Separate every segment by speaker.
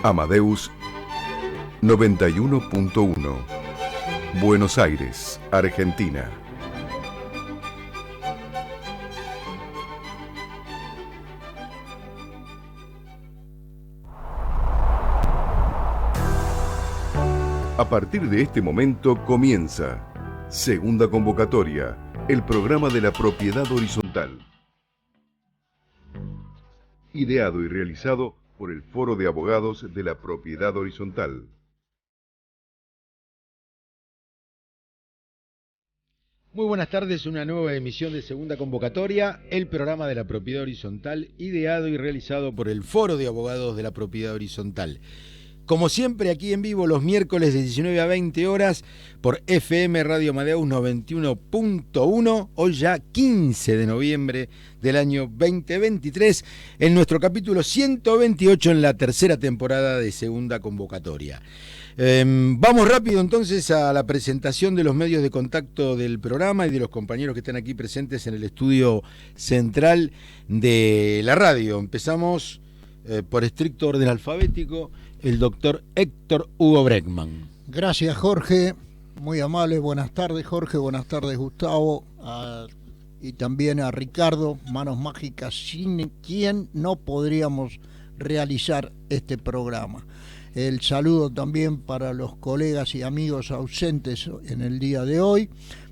Speaker 1: Amadeus 91.1, Buenos Aires, Argentina. A partir de este momento comienza Segunda Convocatoria, el programa de la propiedad horizontal. Ideado y realizado por el Foro de Abogados de la Propiedad Horizontal.
Speaker 2: Muy buenas tardes, una nueva emisión de Segunda Convocatoria, el programa de la Propiedad Horizontal, ideado y realizado por el Foro de Abogados de la Propiedad Horizontal. Como siempre, aquí en vivo los miércoles de 19 a 20 horas por FM Radio Amadeus 91.1, hoy ya 15 de noviembre del año 2023, en nuestro capítulo 128 en la tercera temporada de Segunda Convocatoria. Vamos rápido entonces a la presentación de los medios de contacto del programa y de los compañeros que están aquí presentes en el estudio central de la radio. Empezamos por estricto orden alfabético. El doctor Héctor Hugo Breckman.
Speaker 3: Gracias, Jorge. Muy amable. Buenas tardes, Jorge. Buenas tardes, Gustavo. Y también a Ricardo, manos mágicas, sin quien no podríamos realizar este programa. El saludo también para los colegas y amigos ausentes en el día de hoy,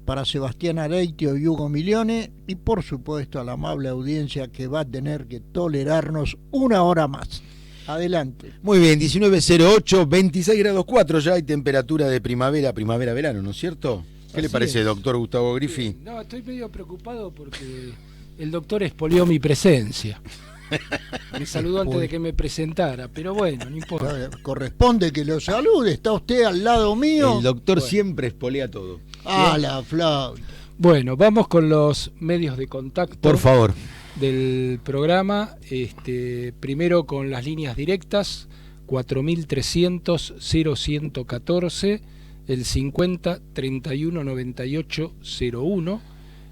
Speaker 3: para Sebastián Areitio y Hugo Milione, y por supuesto a la amable audiencia que va a tener que tolerarnos una hora más. Adelante.
Speaker 2: Muy bien, 19.08, 26 grados 4 ya hay temperatura de primavera-verano, ¿no es cierto? ¿Qué
Speaker 4: Así
Speaker 2: le parece,
Speaker 4: es.
Speaker 2: doctor Gustavo Griffi?
Speaker 4: No, estoy medio preocupado porque el doctor expolió mi presencia. Me saludó antes de que me presentara, pero bueno, no importa.
Speaker 3: Corresponde que lo salude, está usted al lado mío.
Speaker 2: El doctor siempre espolea todo.
Speaker 3: La flauta.
Speaker 4: Bueno, vamos con los medios de contacto.
Speaker 2: Por favor.
Speaker 4: Del programa, primero con las líneas directas 4300-0114, el 50-3198-01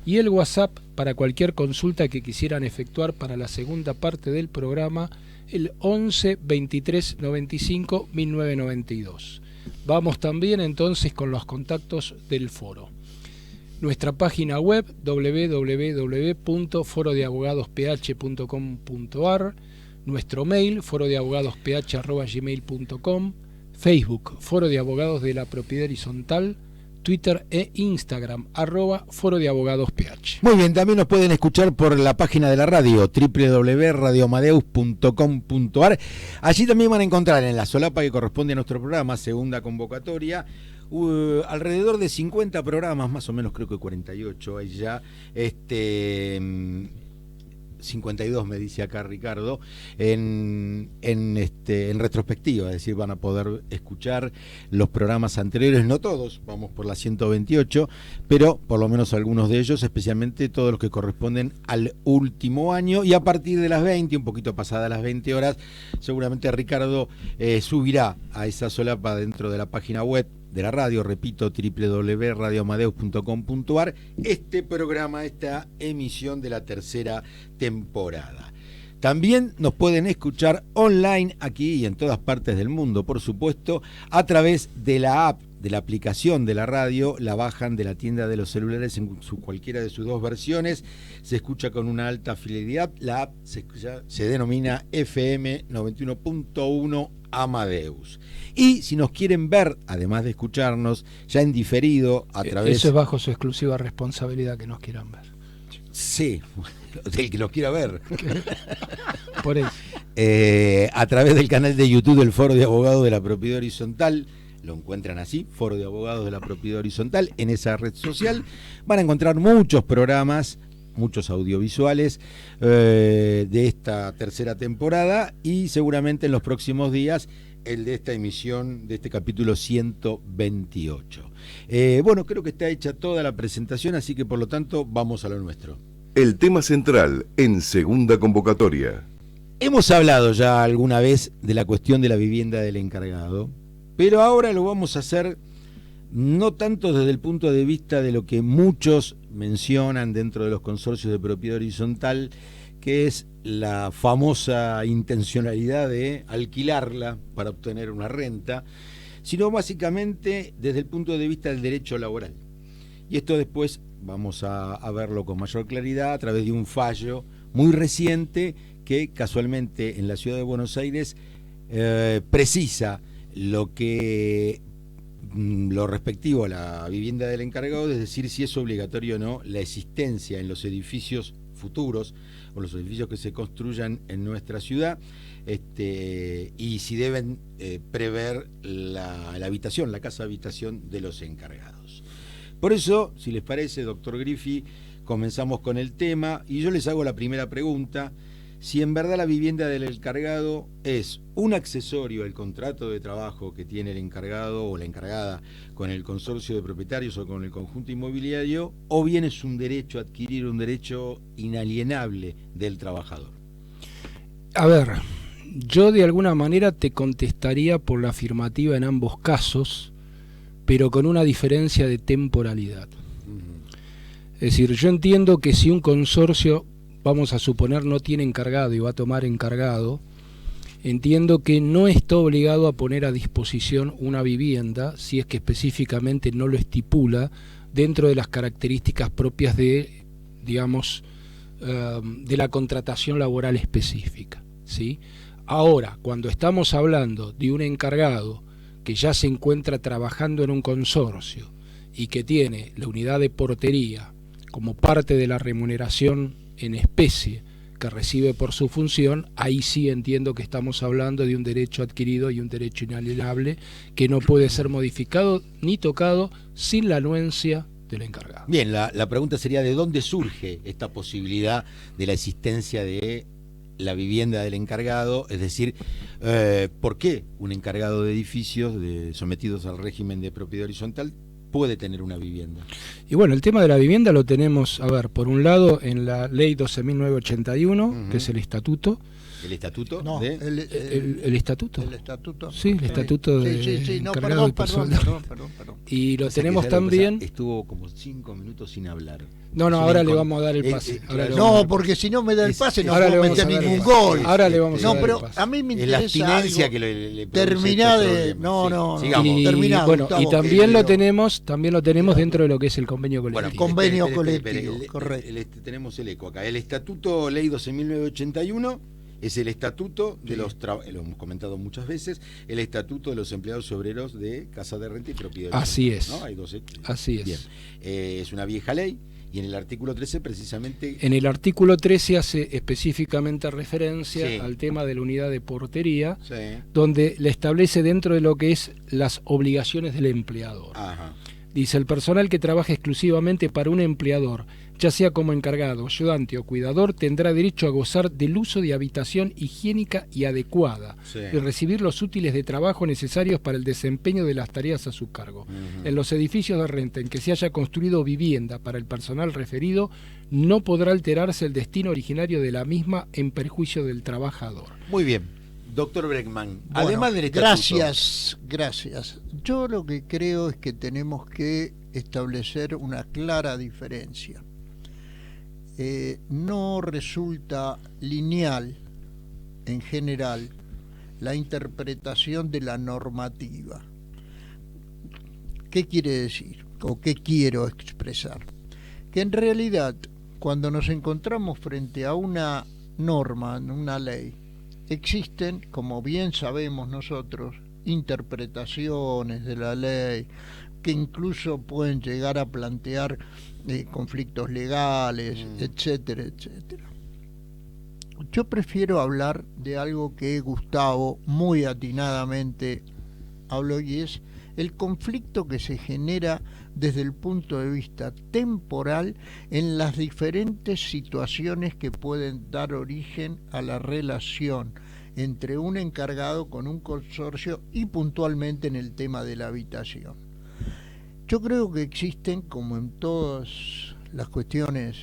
Speaker 4: y el WhatsApp para cualquier consulta que quisieran efectuar para la segunda parte del programa, el 11 23 95 1992. Vamos también entonces con los contactos del foro. Nuestra página web www.forodeabogadosph.com.ar, nuestro mail forodeabogadosph@gmail.com, Facebook Foro de Abogados de la Propiedad Horizontal, Twitter e Instagram @forodeabogadosph.
Speaker 2: Muy bien, también nos pueden escuchar por la página de la radio www.radioamadeus.com.ar. Allí también van a encontrar en la solapa que corresponde a nuestro programa Segunda Convocatoria alrededor de 50 programas, más o menos creo que 48 hay ya, 52 me dice acá Ricardo, en retrospectiva, es decir, van a poder escuchar los programas anteriores, no todos, vamos por la 128, pero por lo menos algunos de ellos, especialmente todos los que corresponden al último año, y a partir de las 20, un poquito pasadas las 20 horas, seguramente Ricardo subirá a esa solapa dentro de la página web de la radio, repito, www.radioamadeus.com.ar, este programa, esta emisión de la tercera temporada. También nos pueden escuchar online aquí y en todas partes del mundo, por supuesto, a través de la app, de la aplicación de la radio. La bajan de la tienda de los celulares en cualquiera de sus dos versiones, se escucha con una alta fidelidad. La app se denomina FM 91.1 Amadeus. Y si nos quieren ver, además de escucharnos, ya en diferido a través...
Speaker 4: Eso es bajo su exclusiva responsabilidad que nos quieran ver.
Speaker 2: Sí, del que nos quiera ver.
Speaker 4: Por eso.
Speaker 2: A través del canal de YouTube del Foro de Abogados de la Propiedad Horizontal, lo encuentran así, Foro de Abogados de la Propiedad Horizontal, en esa red social van a encontrar muchos programas, muchos audiovisuales de esta tercera temporada, y seguramente en los próximos días el de esta emisión, de este capítulo 128. Bueno, creo que está hecha toda la presentación, así que por lo tanto vamos a lo nuestro.
Speaker 1: El tema central en Segunda Convocatoria.
Speaker 2: Hemos hablado ya alguna vez de la cuestión de la vivienda del encargado, pero ahora lo vamos a hacer no tanto desde el punto de vista de lo que muchos mencionan dentro de los consorcios de propiedad horizontal, que es la famosa intencionalidad de alquilarla para obtener una renta, sino básicamente desde el punto de vista del derecho laboral. Y esto después vamos a verlo con mayor claridad a través de un fallo muy reciente que casualmente en la ciudad de Buenos Aires precisa lo respectivo a la vivienda del encargado, es decir, si es obligatorio o no la existencia en los edificios futuros o los edificios que se construyan en nuestra ciudad, y si deben prever la habitación, la casa habitación de los encargados. Por eso, si les parece, doctor Griffi, comenzamos con el tema y yo les hago la primera pregunta: si en verdad la vivienda del encargado es un accesorio al contrato de trabajo que tiene el encargado o la encargada con el consorcio de propietarios o con el conjunto inmobiliario, o bien es un derecho a adquirir, un derecho inalienable del trabajador.
Speaker 4: A ver, yo de alguna manera te contestaría por la afirmativa en ambos casos, pero con una diferencia de temporalidad. Es decir, yo entiendo que si un consorcio, vamos a suponer, no tiene encargado y va a tomar encargado, entiendo que no está obligado a poner a disposición una vivienda si es que específicamente no lo estipula dentro de las características propias de, digamos, de la contratación laboral específica, ¿sí? Ahora, cuando estamos hablando de un encargado que ya se encuentra trabajando en un consorcio y que tiene la unidad de portería como parte de la remuneración en especie que recibe por su función, ahí sí entiendo que estamos hablando de un derecho adquirido y un derecho inalienable que no puede ser modificado ni tocado sin la anuencia del encargado.
Speaker 2: Bien, la pregunta sería: ¿de dónde surge esta posibilidad de la existencia de la vivienda del encargado? Es decir, ¿por qué un encargado de edificios sometidos al régimen de propiedad horizontal puede tener una vivienda?
Speaker 4: Y bueno, el tema de la vivienda lo tenemos, a ver, por un lado en la ley 12.981, que es el estatuto.
Speaker 2: ¿El estatuto?
Speaker 3: No,
Speaker 4: ¿El estatuto?
Speaker 3: El estatuto.
Speaker 4: Sí, el estatuto de
Speaker 3: no,
Speaker 4: encargado de
Speaker 3: perdón.
Speaker 4: Y lo
Speaker 2: O sea,
Speaker 4: tenemos
Speaker 2: que
Speaker 4: también...
Speaker 2: estuvo como 5 minutos sin hablar.
Speaker 4: No, ahora le vamos a dar el pase.
Speaker 3: No, porque si no me da el pase no puedo meter ningún gol.
Speaker 4: Ahora le vamos a dar el
Speaker 3: pero
Speaker 4: pase.
Speaker 3: a mí me
Speaker 2: Es la
Speaker 3: interesa
Speaker 2: abstinencia
Speaker 3: algo.
Speaker 2: que le
Speaker 3: Terminá
Speaker 2: produce
Speaker 3: de...
Speaker 2: estos
Speaker 3: No,
Speaker 2: problemas.
Speaker 3: no.
Speaker 2: Sigamos.
Speaker 4: Y,
Speaker 3: Terminá,
Speaker 4: bueno,
Speaker 3: Gustavo,
Speaker 4: y también lo tenemos dentro de lo que es el convenio
Speaker 3: Bueno,
Speaker 4: colectivo.
Speaker 3: convenio
Speaker 2: Espere,
Speaker 3: colectivo, correcto.
Speaker 2: Tenemos el eco acá. El estatuto ley 12.981 es el estatuto de lo hemos comentado muchas veces, el estatuto de los empleados obreros de casa de renta y propiedad.
Speaker 4: Así es.
Speaker 2: ¿No? Hay 12.
Speaker 4: Así es.
Speaker 2: Bien. Es una vieja ley y en el artículo 13 precisamente...
Speaker 4: En el artículo 13 hace específicamente referencia
Speaker 2: Sí.
Speaker 4: al tema de la unidad de portería,
Speaker 2: Sí.
Speaker 4: donde le establece dentro de lo que es las obligaciones del empleador.
Speaker 2: Ajá.
Speaker 4: Dice: el personal que trabaja exclusivamente para un empleador, ya sea como encargado, ayudante o cuidador, tendrá derecho a gozar del uso de habitación higiénica y adecuada,
Speaker 2: Sí.
Speaker 4: y recibir los útiles de trabajo necesarios para el desempeño de las tareas a su cargo. En los edificios de renta en que se haya construido vivienda para el personal referido, no podrá alterarse el destino originario de la misma en perjuicio del trabajador.
Speaker 2: Muy bien. Doctor Breckman,
Speaker 3: Bueno,
Speaker 2: además del estatuto...
Speaker 3: Gracias. Yo lo que creo es que tenemos que establecer una clara diferencia. No resulta lineal, en general, la interpretación de la normativa. ¿Qué quiere decir? ¿O qué quiero expresar? Que en realidad, cuando nos encontramos frente a una norma, una ley, existen, como bien sabemos nosotros, interpretaciones de la ley que incluso pueden llegar a plantear conflictos legales, etcétera, etcétera. Yo prefiero hablar de algo que Gustavo muy atinadamente habló, y es el conflicto que se genera desde el punto de vista temporal en las diferentes situaciones que pueden dar origen a la relación entre un encargado con un consorcio y puntualmente en el tema de la habitación. Yo creo que existen, como en todas las cuestiones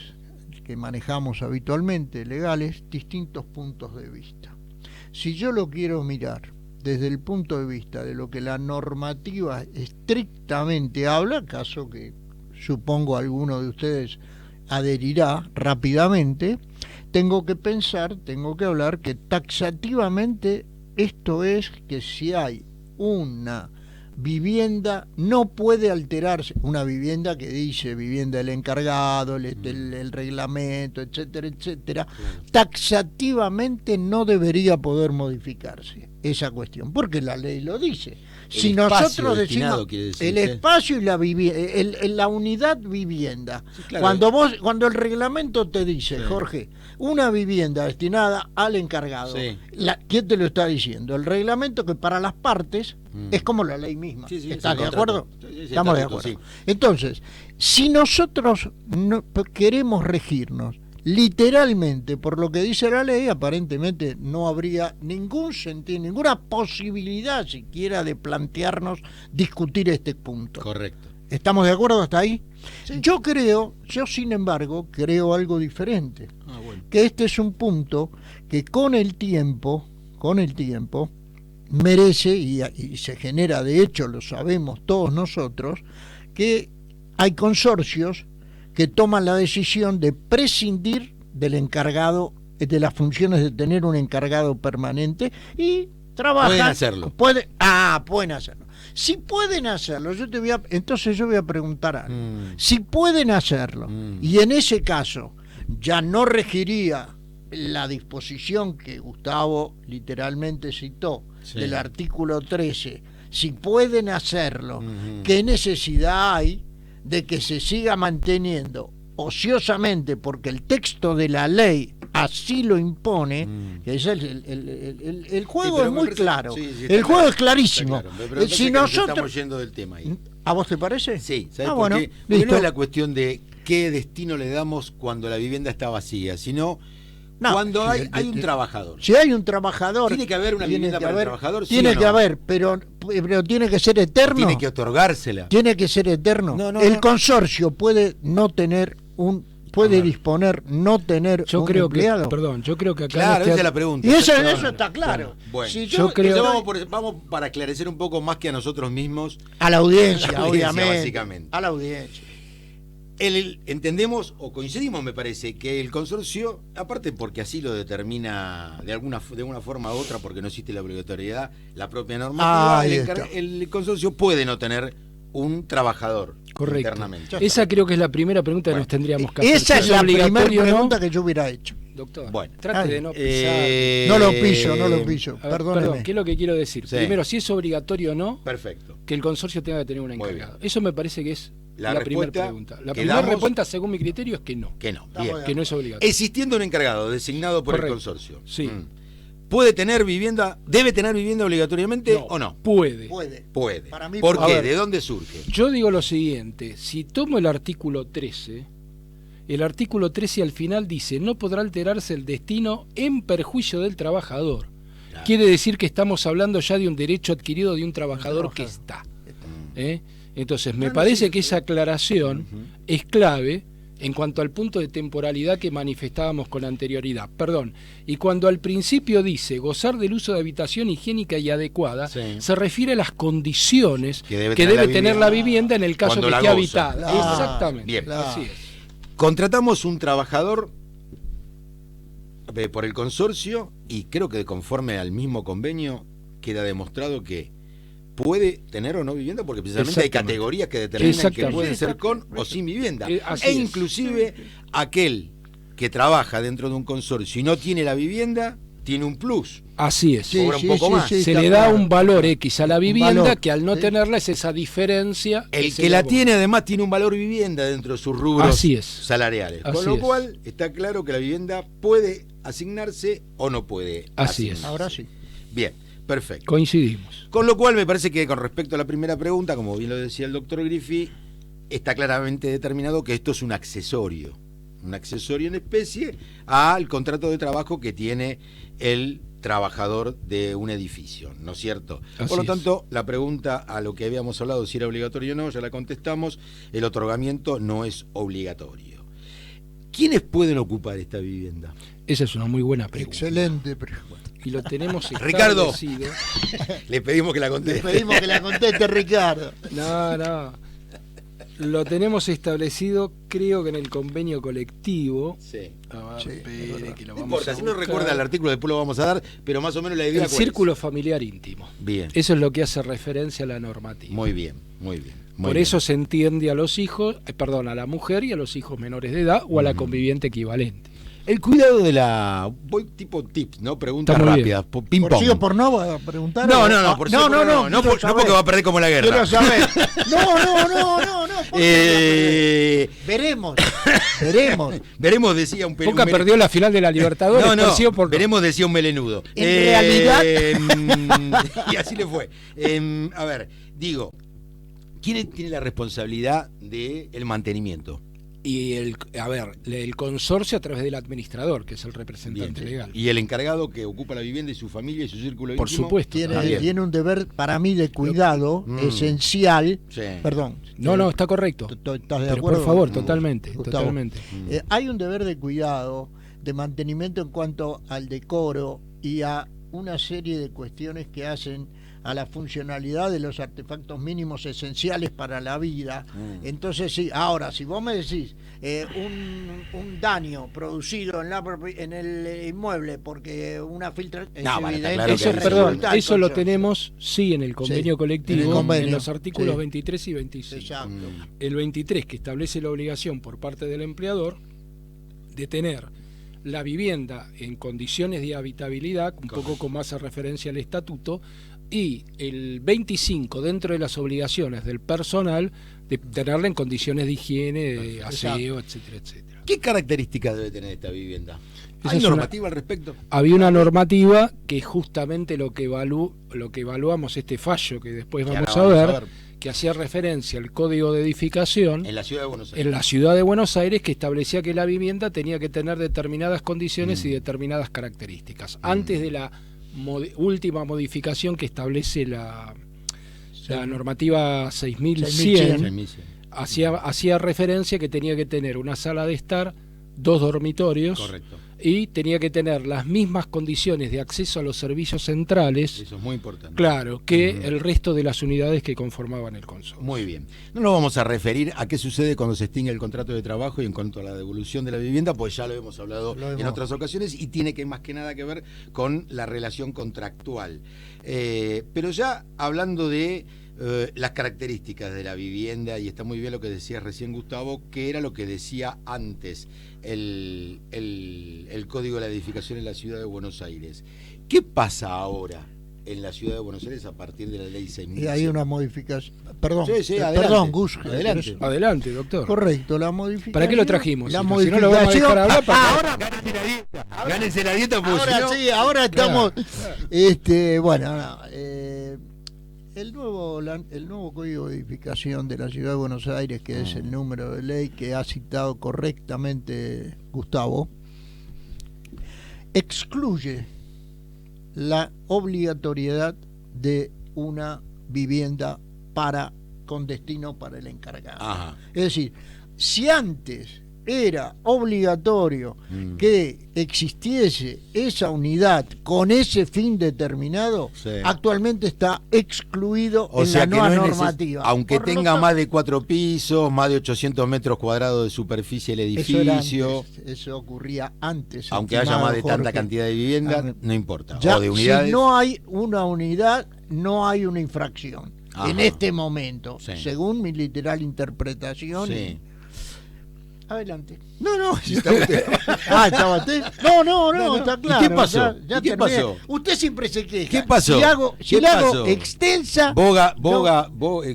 Speaker 3: que manejamos habitualmente legales, distintos puntos de vista. Si yo lo quiero mirar desde el punto de vista de lo que la normativa estrictamente habla, caso que supongo alguno de ustedes adherirá rápidamente, tengo que pensar, tengo que hablar que taxativamente esto es que si hay una vivienda no puede alterarse, una vivienda que dice vivienda del encargado, el reglamento, etcétera, etcétera, taxativamente no debería poder modificarse esa cuestión, porque la ley lo dice. Si nosotros decimos el espacio y la la unidad vivienda, sí, claro. Cuando el reglamento te dice, sí, Jorge, una vivienda destinada al encargado, sí, ¿quién te lo está diciendo? El reglamento, que para las partes es como la ley misma. Sí, sí, ¿estás de acuerdo? Sí, estamos de acuerdo. Sí. Entonces, si nosotros no queremos regirnos literalmente por lo que dice la ley, aparentemente no habría ningún sentido, ninguna posibilidad siquiera de plantearnos discutir este punto.
Speaker 2: Correcto.
Speaker 3: ¿Estamos de acuerdo hasta ahí? Sí. Yo sin embargo, creo algo diferente. Bueno. Que este es un punto que con el tiempo merece, y se genera, de hecho lo sabemos todos nosotros, que hay consorcios que toman la decisión de prescindir del encargado, de las funciones de tener un encargado permanente, y trabajan.
Speaker 2: Pueden hacerlo.
Speaker 3: Pueden hacerlo. Si pueden hacerlo, entonces yo voy a preguntar algo. Si pueden hacerlo, y en ese caso ya no regiría la disposición que Gustavo literalmente citó, sí, del artículo 13, si pueden hacerlo, ¿qué necesidad hay de que se siga manteniendo ociosamente, porque el texto de la ley así lo impone? Que es el juego, sí, es muy claro, sí, el juego claro, es clarísimo,
Speaker 2: pero si nosotros estamos yendo del tema ahí.
Speaker 3: ¿A vos te parece?
Speaker 2: Sí, ¿sabes por qué? Porque no es la cuestión de qué destino le damos cuando la vivienda está vacía, sino cuando hay un trabajador.
Speaker 3: Si hay un trabajador,
Speaker 2: tiene que haber una vivienda para el trabajador.
Speaker 3: Tiene que haber, pero tiene que ser eterno.
Speaker 2: Tiene que otorgársela.
Speaker 3: Tiene que ser eterno. El consorcio puede no tener disponer no tener
Speaker 4: un empleado. Yo creo que acá
Speaker 2: claro, esa es la pregunta.
Speaker 3: Y eso está claro.
Speaker 2: Bueno, yo creo vamos para aclarecer un poco más que a nosotros mismos.
Speaker 3: A la audiencia, obviamente.
Speaker 2: Básicamente.
Speaker 3: A la audiencia.
Speaker 2: Entendemos o coincidimos, me parece, que el consorcio, aparte porque así lo determina de alguna forma u otra, porque no existe la obligatoriedad, la propia normativa, el consorcio puede no tener un trabajador.
Speaker 4: Correcto.
Speaker 2: Internamente.
Speaker 4: Esa creo que es la primera pregunta que nos tendríamos que hacer.
Speaker 3: Esa es la primera pregunta que yo hubiera hecho.
Speaker 4: Doctor,
Speaker 2: bueno,
Speaker 4: trate de no pisar.
Speaker 3: No lo piso, perdóneme.
Speaker 4: ¿Qué es lo que quiero decir? Sí. Primero, si es obligatorio o no,
Speaker 2: perfecto,
Speaker 4: que el consorcio tenga que tener un encargado. Eso me parece que es la primera pregunta. La primera respuesta, según mi criterio, es que no.
Speaker 2: Que no,
Speaker 4: bien. Que no es obligatorio.
Speaker 2: Existiendo un encargado designado por el consorcio.
Speaker 4: Sí.
Speaker 2: ¿Puede tener vivienda, debe tener vivienda obligatoriamente o no?
Speaker 4: Puede.
Speaker 3: Para mí,
Speaker 2: ¿por qué? ¿De dónde surge?
Speaker 4: Yo digo lo siguiente, si tomo el artículo 13, al final dice, no podrá alterarse el destino en perjuicio del trabajador. Claro. Quiere decir que estamos hablando ya de un derecho adquirido de un trabajador que está. Entonces, me parece que esa aclaración es clave en cuanto al punto de temporalidad que manifestábamos con anterioridad. Y cuando al principio dice gozar del uso de habitación higiénica y adecuada, se refiere a las condiciones que debe tener la vivienda en el caso que esté habitada. Exactamente.
Speaker 2: Bien.
Speaker 4: Así es.
Speaker 2: Contratamos un trabajador por el consorcio y creo que conforme al mismo convenio queda demostrado que puede tener o no vivienda, porque precisamente hay categorías que determinan que puede ser con o sin vivienda. Inclusive aquel que trabaja dentro de un consorcio y no tiene la vivienda, tiene un plus.
Speaker 4: Así es.
Speaker 2: Cobra un poco más.
Speaker 4: Se le da un valor X a la vivienda, que al no tenerla es esa diferencia.
Speaker 2: El que la tiene además tiene un valor vivienda dentro de sus rubros salariales. Con lo cual está claro que la vivienda puede asignarse o no puede asignarse.
Speaker 3: Ahora sí.
Speaker 2: Bien. Perfecto.
Speaker 4: Coincidimos.
Speaker 2: Con lo cual me parece que con respecto a la primera pregunta, como bien lo decía el doctor Griffi, está claramente determinado que esto es un accesorio en especie al contrato de trabajo que tiene el trabajador de un edificio, ¿no es cierto? Por lo tanto, la pregunta a lo que habíamos hablado, si era obligatorio o no, ya la contestamos, el otorgamiento no es obligatorio. ¿Quiénes pueden ocupar esta vivienda?
Speaker 4: Esa es una muy buena pregunta.
Speaker 3: Excelente pregunta.
Speaker 4: Y lo tenemos
Speaker 2: Ricardo, le pedimos que la conteste.
Speaker 3: Ricardo.
Speaker 4: No. Lo tenemos establecido, creo que en el convenio colectivo.
Speaker 5: Sí.
Speaker 4: A ver,
Speaker 3: Sí,
Speaker 4: espere, que lo
Speaker 5: No
Speaker 4: vamos
Speaker 5: importa,
Speaker 4: a
Speaker 5: si no
Speaker 4: buscar.
Speaker 5: recuerda el artículo, después lo vamos a dar, pero más o menos la idea
Speaker 4: El
Speaker 5: ¿cuál es?
Speaker 4: círculo familiar íntimo.
Speaker 5: Bien.
Speaker 4: Eso es lo que hace referencia a la normativa.
Speaker 5: Muy bien, muy bien. muy
Speaker 4: Por
Speaker 5: bien.
Speaker 4: eso se entiende a los hijos, perdón, a la mujer y a los hijos menores de edad o a la conviviente equivalente.
Speaker 5: El cuidado de la... Voy tipo tips, ¿no? Preguntas
Speaker 4: Está muy
Speaker 5: rápidas. Ping
Speaker 3: ¿Por
Speaker 5: pong.
Speaker 3: sí o por no va a preguntar?
Speaker 5: No,
Speaker 3: por sí o por
Speaker 5: no, no,
Speaker 3: quiero
Speaker 5: no porque va a perder como la guerra.
Speaker 3: Quiero saber. No. ¿por qué
Speaker 5: Eh,
Speaker 3: Veremos.
Speaker 5: Veremos, decía un
Speaker 4: Boca perdió la final de la Libertadores.
Speaker 5: No,
Speaker 4: por sí o por no.
Speaker 5: veremos, decía un melenudo.
Speaker 3: En realidad...
Speaker 5: Y así le fue. A ver, digo, ¿quién tiene la responsabilidad del mantenimiento?
Speaker 4: Y el consorcio a través del administrador, que es el representante
Speaker 5: Bien, sí.
Speaker 4: legal.
Speaker 5: Y el encargado que ocupa la vivienda y su familia y su círculo
Speaker 4: Por
Speaker 5: íntimo.
Speaker 4: supuesto.
Speaker 5: También.
Speaker 3: Tiene un deber para mí de cuidado
Speaker 5: Mm.
Speaker 3: esencial.
Speaker 5: Sí.
Speaker 3: Perdón.
Speaker 4: No, está correcto.
Speaker 3: ¿Estás de
Speaker 4: Pero
Speaker 3: acuerdo?
Speaker 4: por favor,
Speaker 5: Mm.
Speaker 4: totalmente,
Speaker 3: Gustavo.
Speaker 4: totalmente.
Speaker 3: Hay un deber de cuidado, de mantenimiento en cuanto al decoro y a una serie de cuestiones que hacen a la funcionalidad de los artefactos mínimos esenciales para la vida. Entonces sí, ahora si vos me decís un daño producido en el inmueble porque una filtra
Speaker 5: No, bueno, está claro
Speaker 4: Eso,
Speaker 5: que
Speaker 4: perdón,
Speaker 3: resulta el
Speaker 4: eso lo
Speaker 3: consorcio.
Speaker 4: tenemos, sí, en el convenio
Speaker 3: Sí,
Speaker 4: colectivo,
Speaker 3: en el convenio,
Speaker 4: los artículos
Speaker 3: sí.
Speaker 4: 23 y 25.
Speaker 3: Exacto.
Speaker 4: El 23, que establece la obligación por parte del empleador de tener la vivienda en condiciones de habitabilidad, un poco como hace referencia al estatuto, y el 25, dentro de las obligaciones del personal, de tenerla en condiciones de higiene, de aseo, etcétera, etcétera.
Speaker 5: ¿Qué características debe tener esta vivienda?
Speaker 4: Esa
Speaker 5: ¿Hay
Speaker 4: es una-
Speaker 5: normativa al respecto?
Speaker 4: Había una normativa que es justamente lo que evaluamos este fallo que después
Speaker 5: Que
Speaker 4: vamos
Speaker 5: ahora
Speaker 4: a ver, que hacía referencia al Código de Edificación
Speaker 5: En la ciudad de Buenos Aires.
Speaker 4: en la ciudad de Buenos Aires, que establecía que la vivienda tenía que tener determinadas condiciones y determinadas características. Antes de la última modificación que establece la normativa 6100,
Speaker 3: 6100.
Speaker 4: hacía referencia que tenía que tener una sala de estar, 2 dormitorios,
Speaker 5: Correcto.
Speaker 4: y tenía que tener las mismas condiciones de acceso a los servicios centrales,
Speaker 5: Eso es muy importante.
Speaker 4: claro, que el resto de las unidades que conformaban el consorcio.
Speaker 5: Muy bien. No nos vamos a referir a qué sucede cuando se extingue el contrato de trabajo y en cuanto a la devolución de la vivienda, pues ya lo hemos hablado en otras ocasiones y tiene que más que nada que ver con la relación contractual. Pero ya hablando de las características de la vivienda, y está muy bien lo que decías recién, Gustavo, que era lo que decía antes el Código de la Edificación en la ciudad de Buenos Aires. ¿Qué pasa ahora en la ciudad de Buenos Aires a partir de la ley 6.000?
Speaker 3: Y hay una modificación. Perdón,
Speaker 5: Sí, adelante.
Speaker 3: perdón, Gus.
Speaker 5: Adelante.
Speaker 4: Adelante, doctor.
Speaker 3: Correcto, la modificación.
Speaker 4: ¿Para qué lo trajimos?
Speaker 3: La
Speaker 4: Si no lo vamos a
Speaker 3: modificación.
Speaker 4: dejar hablar, ¿para qué?
Speaker 3: Ahora,
Speaker 5: Gánense la dieta, pues,
Speaker 3: ahora
Speaker 5: si no-
Speaker 3: sí, ahora estamos. Bueno, no, el nuevo Código de Edificación de la Ciudad de Buenos Aires, que es el número de ley que ha citado correctamente Gustavo, excluye la obligatoriedad de una vivienda con destino para el encargado.
Speaker 5: Ajá.
Speaker 3: Es decir, si antes era obligatorio que existiese esa unidad con ese fin determinado,
Speaker 5: Sí.
Speaker 3: actualmente está excluido
Speaker 5: O
Speaker 3: en
Speaker 5: sea
Speaker 3: la
Speaker 5: que
Speaker 3: nueva
Speaker 5: no es
Speaker 3: normativa.
Speaker 5: aunque
Speaker 3: Por lo
Speaker 5: tenga
Speaker 3: tanto,
Speaker 5: más de 4 pisos, más de 800 metros cuadrados de superficie el
Speaker 3: eso era
Speaker 5: edificio,
Speaker 3: antes, eso ocurría antes.
Speaker 5: aunque haya
Speaker 3: estimado
Speaker 5: más de tanta
Speaker 3: Jorge.
Speaker 5: cantidad de vivienda,
Speaker 3: Ah,
Speaker 5: no importa.
Speaker 3: Ya,
Speaker 5: O de unidades.
Speaker 3: si no hay una unidad, no hay una infracción.
Speaker 5: Ajá.
Speaker 3: En este momento,
Speaker 5: Sí.
Speaker 3: según mi literal interpretación.
Speaker 5: Sí.
Speaker 3: Adelante.
Speaker 5: No, está usted.
Speaker 3: ¿Estaba usted? No,
Speaker 5: No.
Speaker 3: está
Speaker 5: ¿Y
Speaker 3: claro.
Speaker 5: qué pasó?
Speaker 3: Ya
Speaker 5: ¿Y qué
Speaker 3: terminé.
Speaker 5: pasó?
Speaker 3: Usted siempre se queja.
Speaker 5: ¿Qué pasó?
Speaker 3: Si la hago
Speaker 5: ¿Qué pasó?
Speaker 3: extensa.
Speaker 5: Boga,
Speaker 3: no,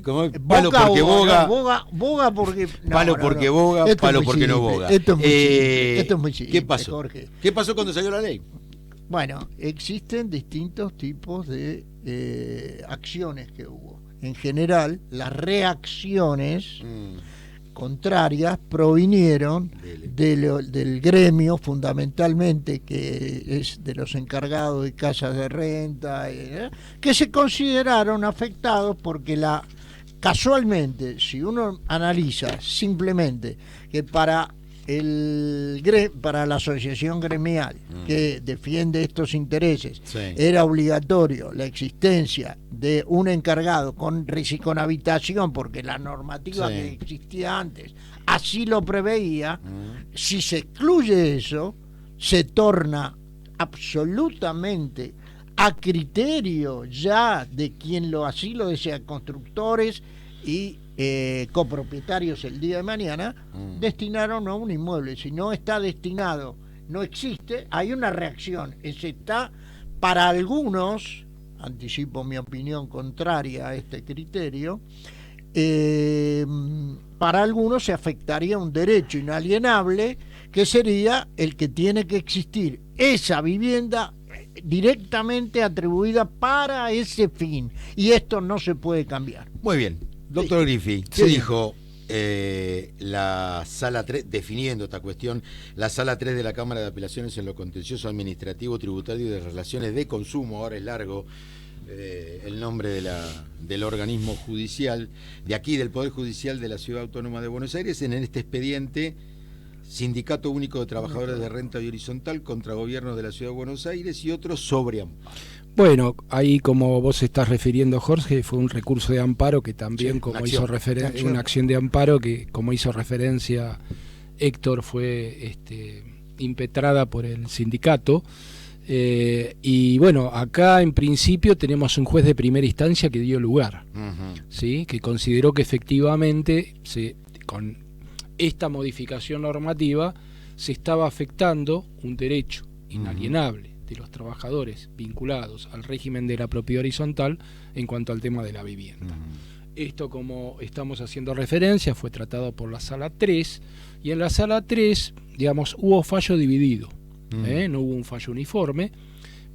Speaker 5: como es? Palo
Speaker 3: boca,
Speaker 5: porque boga,
Speaker 3: boga porque.
Speaker 5: palo porque boga,
Speaker 3: Esto es
Speaker 5: palo
Speaker 3: muy
Speaker 5: porque no
Speaker 3: simple,
Speaker 5: boga.
Speaker 3: Esto es muy simple. Esto es muy simple.
Speaker 5: ¿Qué pasó?
Speaker 3: Jorge.
Speaker 5: ¿Qué pasó cuando salió la ley?
Speaker 3: Bueno, existen distintos tipos de acciones que hubo. En general, las reacciones contrarias provinieron del gremio, fundamentalmente, que es de los encargados de casas de renta, que se consideraron afectados porque casualmente, si uno analiza simplemente que para la asociación gremial que defiende estos intereses
Speaker 5: Sí.
Speaker 3: era obligatorio la existencia de un encargado con habitación, porque la normativa
Speaker 5: Sí.
Speaker 3: que existía antes así lo preveía, si se excluye eso, se torna absolutamente a criterio ya de quien así lo desea, constructores y copropietarios el día de mañana, destinar o no un inmueble. Si no está destinado, no existe, hay una reacción. Está para algunos, anticipo mi opinión contraria a este criterio, para algunos se afectaría un derecho inalienable, que sería el que tiene que existir esa vivienda directamente atribuida para ese fin, y esto no se puede cambiar.
Speaker 5: Muy bien, doctor Griffi, ¿qué dijo la sala 3, definiendo esta cuestión, la sala 3 de la Cámara de Apelaciones en lo contencioso administrativo, tributario y de relaciones de consumo? Ahora es largo el nombre del organismo judicial, de aquí del Poder Judicial de la Ciudad Autónoma de Buenos Aires, en este expediente Sindicato Único de Trabajadores de Renta y Horizontal contra Gobierno de la Ciudad de Buenos Aires y otros sobre amparo.
Speaker 4: Bueno, ahí como vos estás refiriendo, Jorge, fue un recurso de amparo que también,
Speaker 5: Sí,
Speaker 4: como hizo referencia, una acción de amparo que, como hizo referencia Héctor, fue impetrada por el sindicato. Y bueno, acá en principio tenemos un juez de primera instancia que dio lugar, ¿sí? Que consideró que efectivamente con esta modificación normativa se estaba afectando un derecho inalienable de los trabajadores vinculados al régimen de la propiedad horizontal en cuanto al tema de la vivienda. Esto, como estamos haciendo referencia, fue tratado por la Sala 3, y en la Sala 3, digamos, hubo fallo dividido, no hubo un fallo uniforme,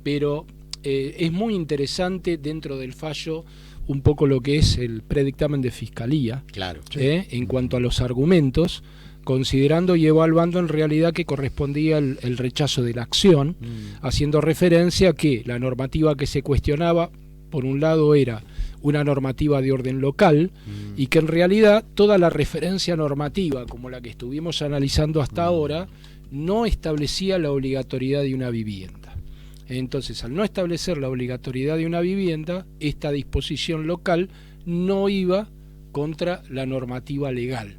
Speaker 4: pero es muy interesante dentro del fallo un poco lo que es el predictamen de Fiscalía,
Speaker 5: Claro.
Speaker 4: en cuanto a los argumentos, considerando y evaluando en realidad que correspondía el rechazo de la acción, haciendo referencia a que la normativa que se cuestionaba, por un lado, era una normativa de orden local, y que en realidad toda la referencia normativa, como la que estuvimos analizando hasta ahora, no establecía la obligatoriedad de una vivienda. Entonces, al no establecer la obligatoriedad de una vivienda, esta disposición local no iba contra la normativa legal.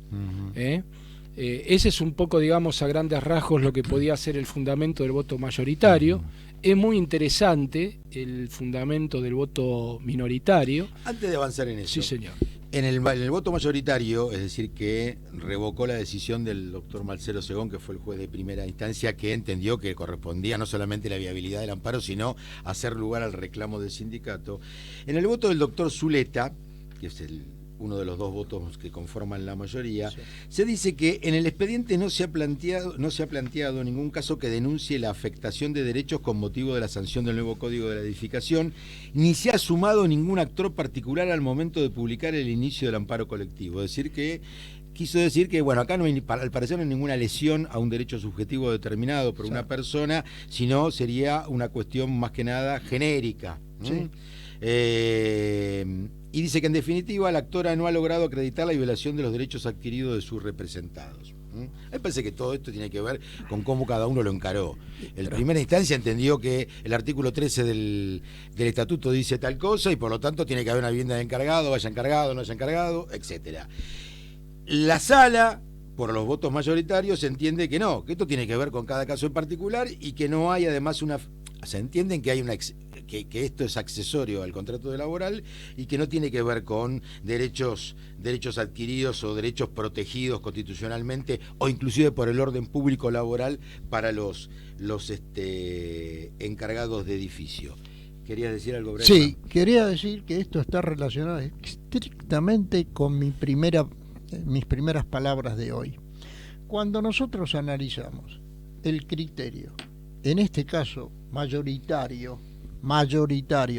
Speaker 4: Ese es un poco, digamos, a grandes rasgos lo que podía ser el fundamento del voto mayoritario. Es muy interesante el fundamento del voto minoritario.
Speaker 5: Antes de avanzar en eso,
Speaker 4: Sí, señor.
Speaker 5: en el voto mayoritario, es decir, que revocó la decisión del doctor Marcelo Segón, que fue el juez de primera instancia, que entendió que correspondía no solamente la viabilidad del amparo, sino hacer lugar al reclamo del sindicato. En el voto del doctor Zuleta, que es uno de los dos votos que conforman la mayoría, se dice que en el expediente no se ha planteado ningún caso que denuncie la afectación de derechos con motivo de la sanción del nuevo Código de la Edificación, ni se ha sumado ningún actor particular al momento de publicar el inicio del amparo colectivo. Es decir, que quiso decir que, bueno, acá no hay, al parecer no hay ninguna lesión a un derecho subjetivo determinado por una persona, sino sería una cuestión más que nada genérica.
Speaker 3: Sí.
Speaker 5: Y dice que en definitiva la actora no ha logrado acreditar la violación de los derechos adquiridos de sus representados. A mí me parece que todo esto tiene que ver con cómo cada uno lo encaró. En primera instancia entendió que el artículo 13 del estatuto dice tal cosa y por lo tanto tiene que haber una vivienda de encargado, vaya encargado, no haya encargado, etcétera. La sala, por los votos mayoritarios, entiende que no, que esto tiene que ver con cada caso en particular y que no hay además se entienden que hay que esto es accesorio al contrato laboral y que no tiene que ver con derechos adquiridos o derechos protegidos constitucionalmente o inclusive por el orden público laboral para los encargados de edificio. ¿Querías decir algo, Brenda?
Speaker 3: Sí, quería decir que esto está relacionado estrictamente con mis primeras palabras de hoy. Cuando nosotros analizamos el criterio, en este caso mayoritario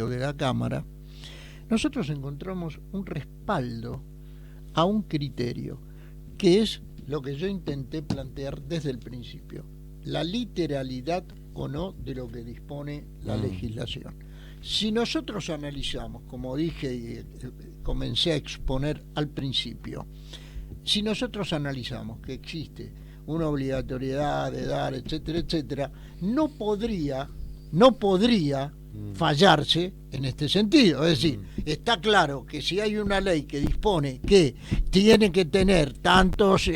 Speaker 3: de la Cámara, nosotros encontramos un respaldo a un criterio que es lo que yo intenté plantear desde el principio: la literalidad o no de lo que dispone la legislación. Si nosotros analizamos, como dije y comencé a exponer al principio, si nosotros analizamos que existe una obligatoriedad de dar, etcétera, etcétera, no podría fallarse en este sentido. Es decir, está claro que si hay una ley que dispone que tiene que tener tantos,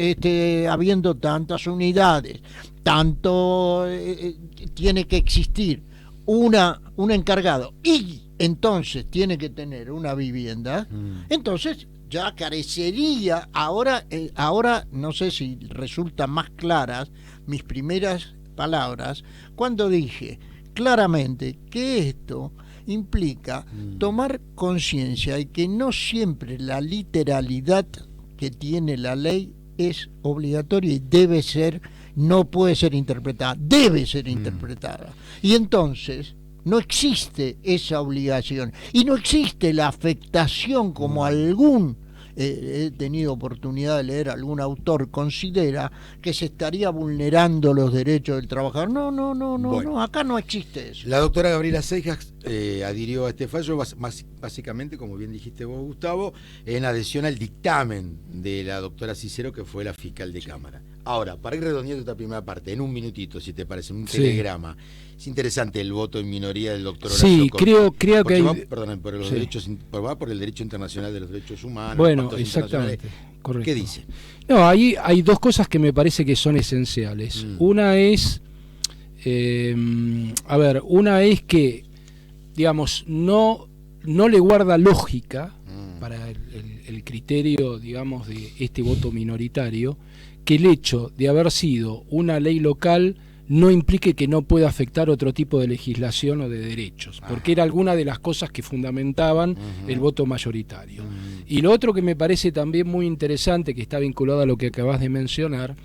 Speaker 3: habiendo tantas unidades, tanto tiene que existir un encargado y entonces tiene que tener una vivienda, entonces ya carecería, ahora no sé si resultan más claras mis primeras palabras cuando dije claramente que esto implica tomar conciencia y que no siempre la literalidad que tiene la ley es obligatoria y debe ser, no puede ser interpretada, debe ser interpretada. Y entonces no existe esa obligación y no existe la afectación como he tenido oportunidad de leer, algún autor considera que se estaría vulnerando los derechos del trabajador. No, acá no existe eso.
Speaker 5: La doctora Gabriela Seijas adhirió a este fallo básicamente, como bien dijiste vos, Gustavo, en adhesión al dictamen de la doctora Cicero, que fue la fiscal de Cámara. Ahora, para ir redondeando esta primera parte, en un minutito, si te parece, en un telegrama, es interesante el voto en minoría del doctor Horacio
Speaker 4: Sí,
Speaker 5: Corti,
Speaker 4: creo que hay...
Speaker 5: por los derechos, va por el derecho internacional de los derechos humanos.
Speaker 4: Bueno, exactamente, correcto.
Speaker 5: ¿Qué dice?
Speaker 4: No, ahí hay dos cosas que me parece que son esenciales. Una es, una es que, digamos, no le guarda lógica para el criterio, digamos, de este voto minoritario, que el hecho de haber sido una ley local no implique que no pueda afectar otro tipo de legislación o de derechos, porque era alguna de las cosas que fundamentaban el voto mayoritario. Y lo otro que me parece también muy interesante, que está vinculado a lo que acabas de mencionar,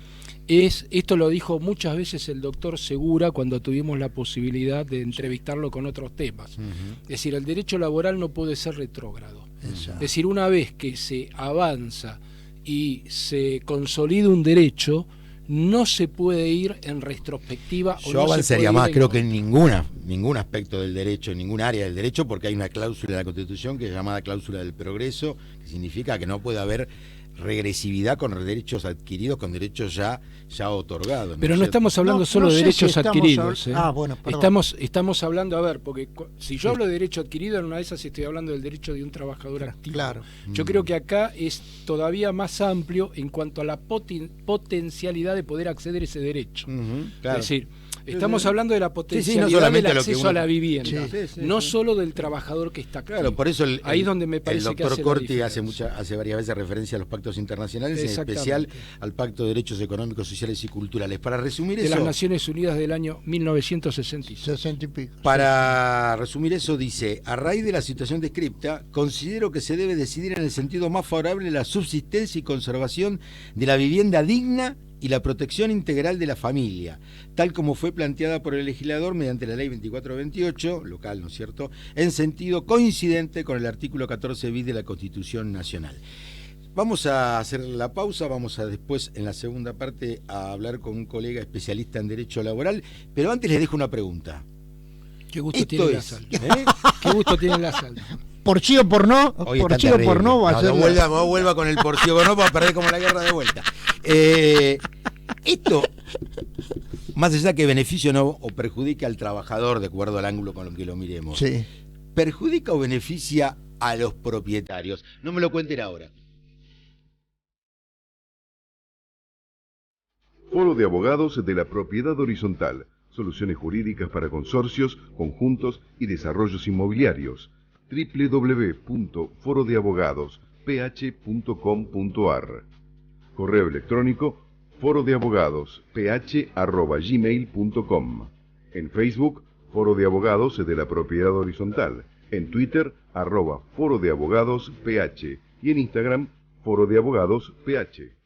Speaker 4: esto lo dijo muchas veces el doctor Segura cuando tuvimos la posibilidad de entrevistarlo con otros temas. Es decir, el derecho laboral no puede ser retrógrado. Es decir, una vez que se avanza y se consolida un derecho, no se puede ir en retrospectiva.
Speaker 5: Yo avanzaría más, creo que en ningún aspecto del derecho, en ningún área del derecho, porque hay una cláusula de la Constitución que es llamada cláusula del progreso, que significa que no puede haber regresividad con derechos adquiridos, con derechos ya otorgados.
Speaker 4: Pero no estamos hablando solo de derechos adquiridos.
Speaker 3: Bueno, perdón.
Speaker 4: Estamos hablando, porque si yo hablo de derecho adquirido, en una de esas estoy hablando del derecho de un trabajador activo.
Speaker 3: Claro.
Speaker 4: Yo creo que acá es todavía más amplio en cuanto a la potencialidad de poder acceder a ese derecho.
Speaker 5: Claro.
Speaker 4: Es decir, estamos hablando de la potencialidad del acceso a la vivienda, no solo del trabajador que está activo.
Speaker 5: Claro, por eso
Speaker 4: ahí es donde me parece
Speaker 5: el doctor
Speaker 4: que
Speaker 5: Corti hace varias veces referencia a los pactos internacionales, en especial al Pacto de Derechos Económicos, Sociales y Culturales. Para resumir
Speaker 4: de las Naciones Unidas del año 1966.
Speaker 3: 60 y pico.
Speaker 5: Para resumir eso, dice: a raíz de la situación descripta, considero que se debe decidir en el sentido más favorable la subsistencia y conservación de la vivienda digna y la protección integral de la familia, tal como fue planteada por el legislador mediante la ley 2428, local, ¿no es cierto?, en sentido coincidente con el artículo 14 bis de la Constitución Nacional. Vamos a hacer la pausa, vamos a después, en la segunda parte, a hablar con un colega especialista en Derecho Laboral, pero antes les dejo una pregunta.
Speaker 4: ¿Qué gusto tiene la sal? ¿Qué gusto tiene la sal?
Speaker 3: Por sí o por no, por sí o por no va a ser.
Speaker 5: No vuelva con el por sí o por no para perder como la guerra de vuelta. Esto, más allá que beneficio no o perjudica al trabajador, de acuerdo al ángulo con lo que lo miremos, ¿perjudica o beneficia a los propietarios? No me lo cuenten ahora.
Speaker 1: Foro de Abogados de la Propiedad Horizontal. Soluciones jurídicas para consorcios, conjuntos y desarrollos inmobiliarios. www.forodeabogadosph.com.ar. Correo electrónico forodeabogadosph@gmail.com. En Facebook, Foro de Abogados de la Propiedad Horizontal. En Twitter, @forodeabogadosph. Y en Instagram, Foro de Abogados PH.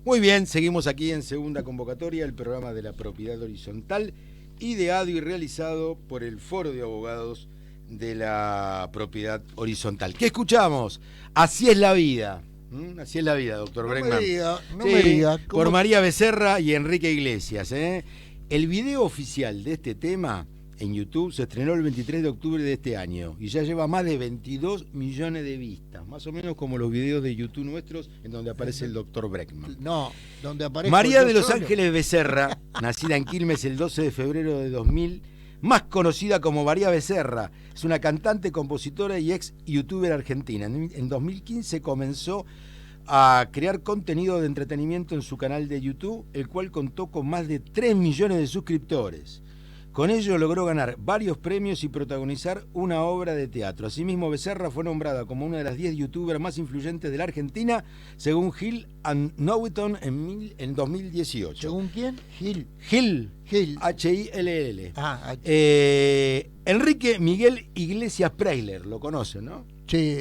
Speaker 5: Muy bien, seguimos aquí en Segunda Convocatoria, el programa de la propiedad horizontal, ideado y realizado por el Foro de Abogados de la Propiedad Horizontal. ¿Qué escuchamos? Así es la vida. Así es la vida, doctor Bregman.
Speaker 3: No me diga.
Speaker 5: Por María Becerra y Enrique Iglesias. El video oficial de este tema en YouTube se estrenó el 23 de octubre de este año y ya lleva más de 22 millones de vistas, más o menos como los videos de YouTube nuestros en donde aparece el doctor Bregman.
Speaker 3: No, donde aparece
Speaker 5: María de los Ángeles Becerra, nacida en Quilmes el 12 de febrero de 2000, más conocida como María Becerra, es una cantante, compositora y ex youtuber argentina. En 2015 comenzó a crear contenido de entretenimiento en su canal de YouTube, el cual contó con más de 3 millones de suscriptores. Con ello logró ganar varios premios y protagonizar una obra de teatro. Asimismo, Becerra fue nombrada como una de las 10 youtubers más influyentes de la Argentina, según Hill and Knowlton en 2018.
Speaker 3: ¿Según quién? Hill.
Speaker 5: H-I-L-L.
Speaker 3: Enrique
Speaker 5: Miguel Iglesias Preisler, lo conocen, ¿no?
Speaker 3: Sí.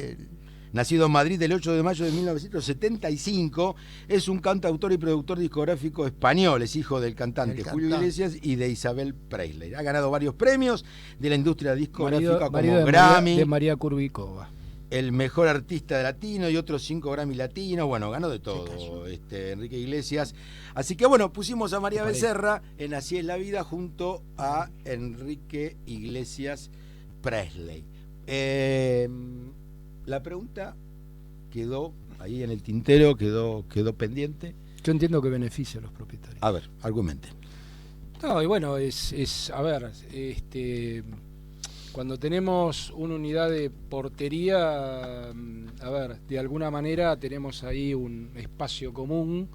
Speaker 5: Nacido en Madrid el 8 de mayo de 1975, es un cantautor y productor discográfico español, es hijo del cantante Julio Iglesias y de Isabel Preisler. Ha ganado varios premios de la industria discográfica como Grammy,
Speaker 4: de María Kurbikova.
Speaker 5: el mejor artista latino y otros 5 Grammy latinos. Bueno, ganó de todo Enrique Iglesias. Así que bueno, pusimos a María Becerra en Así es la vida junto a Enrique Iglesias Presley. La pregunta quedó ahí en el tintero, quedó pendiente.
Speaker 4: Yo entiendo que beneficia a los propietarios.
Speaker 5: A ver, argumente.
Speaker 4: No, y bueno, cuando tenemos una unidad de portería, de alguna manera tenemos ahí un espacio común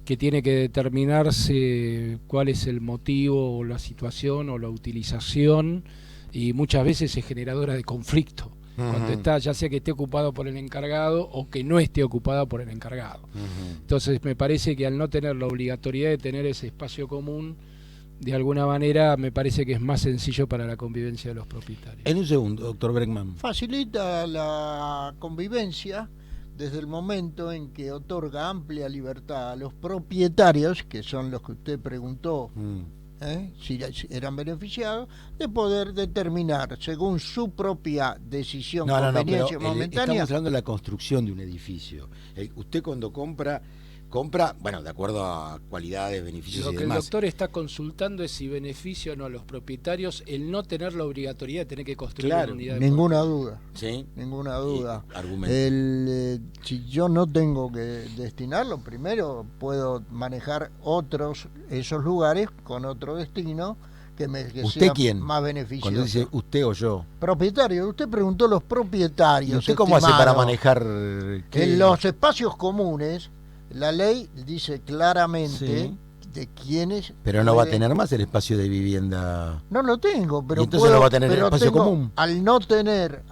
Speaker 4: que tiene que determinarse cuál es el motivo o la situación o la utilización, y muchas veces es generadora de conflicto. Cuando está, ya sea que esté ocupado por el encargado o que no esté ocupado por el encargado. Entonces me parece que al no tener la obligatoriedad de tener ese espacio común, de alguna manera me parece que es más sencillo para la convivencia de los propietarios.
Speaker 5: En un segundo, doctor Bregman.
Speaker 3: Facilita la convivencia desde el momento en que otorga amplia libertad a los propietarios, que son los que usted preguntó, si eran beneficiados, de poder determinar según su propia decisión, conveniencia momentánea.
Speaker 5: Estamos hablando de la construcción de un edificio. Usted cuando compra, bueno, de acuerdo a cualidades, beneficios y demás.
Speaker 4: Lo que el doctor está consultando es si beneficia o no a los propietarios el no tener la obligatoriedad de tener que construir una unidad de
Speaker 3: ninguna duda.
Speaker 5: Sí.
Speaker 3: Ninguna duda.
Speaker 5: Argumento.
Speaker 3: Si yo no tengo que destinarlo, primero puedo manejar esos lugares con otro destino que
Speaker 5: ¿Usted
Speaker 3: sea
Speaker 5: quién?
Speaker 3: Más beneficioso.
Speaker 5: Cuando dice usted o yo.
Speaker 3: Propietario, usted preguntó los propietarios.
Speaker 5: ¿Y usted cómo hace para manejar?
Speaker 3: En los espacios comunes, la ley dice claramente de quiénes.
Speaker 5: Pero no va a tener más el espacio de vivienda.
Speaker 3: No lo tengo, pero
Speaker 5: ¿Y entonces no va a tener el espacio común?
Speaker 3: Al no tener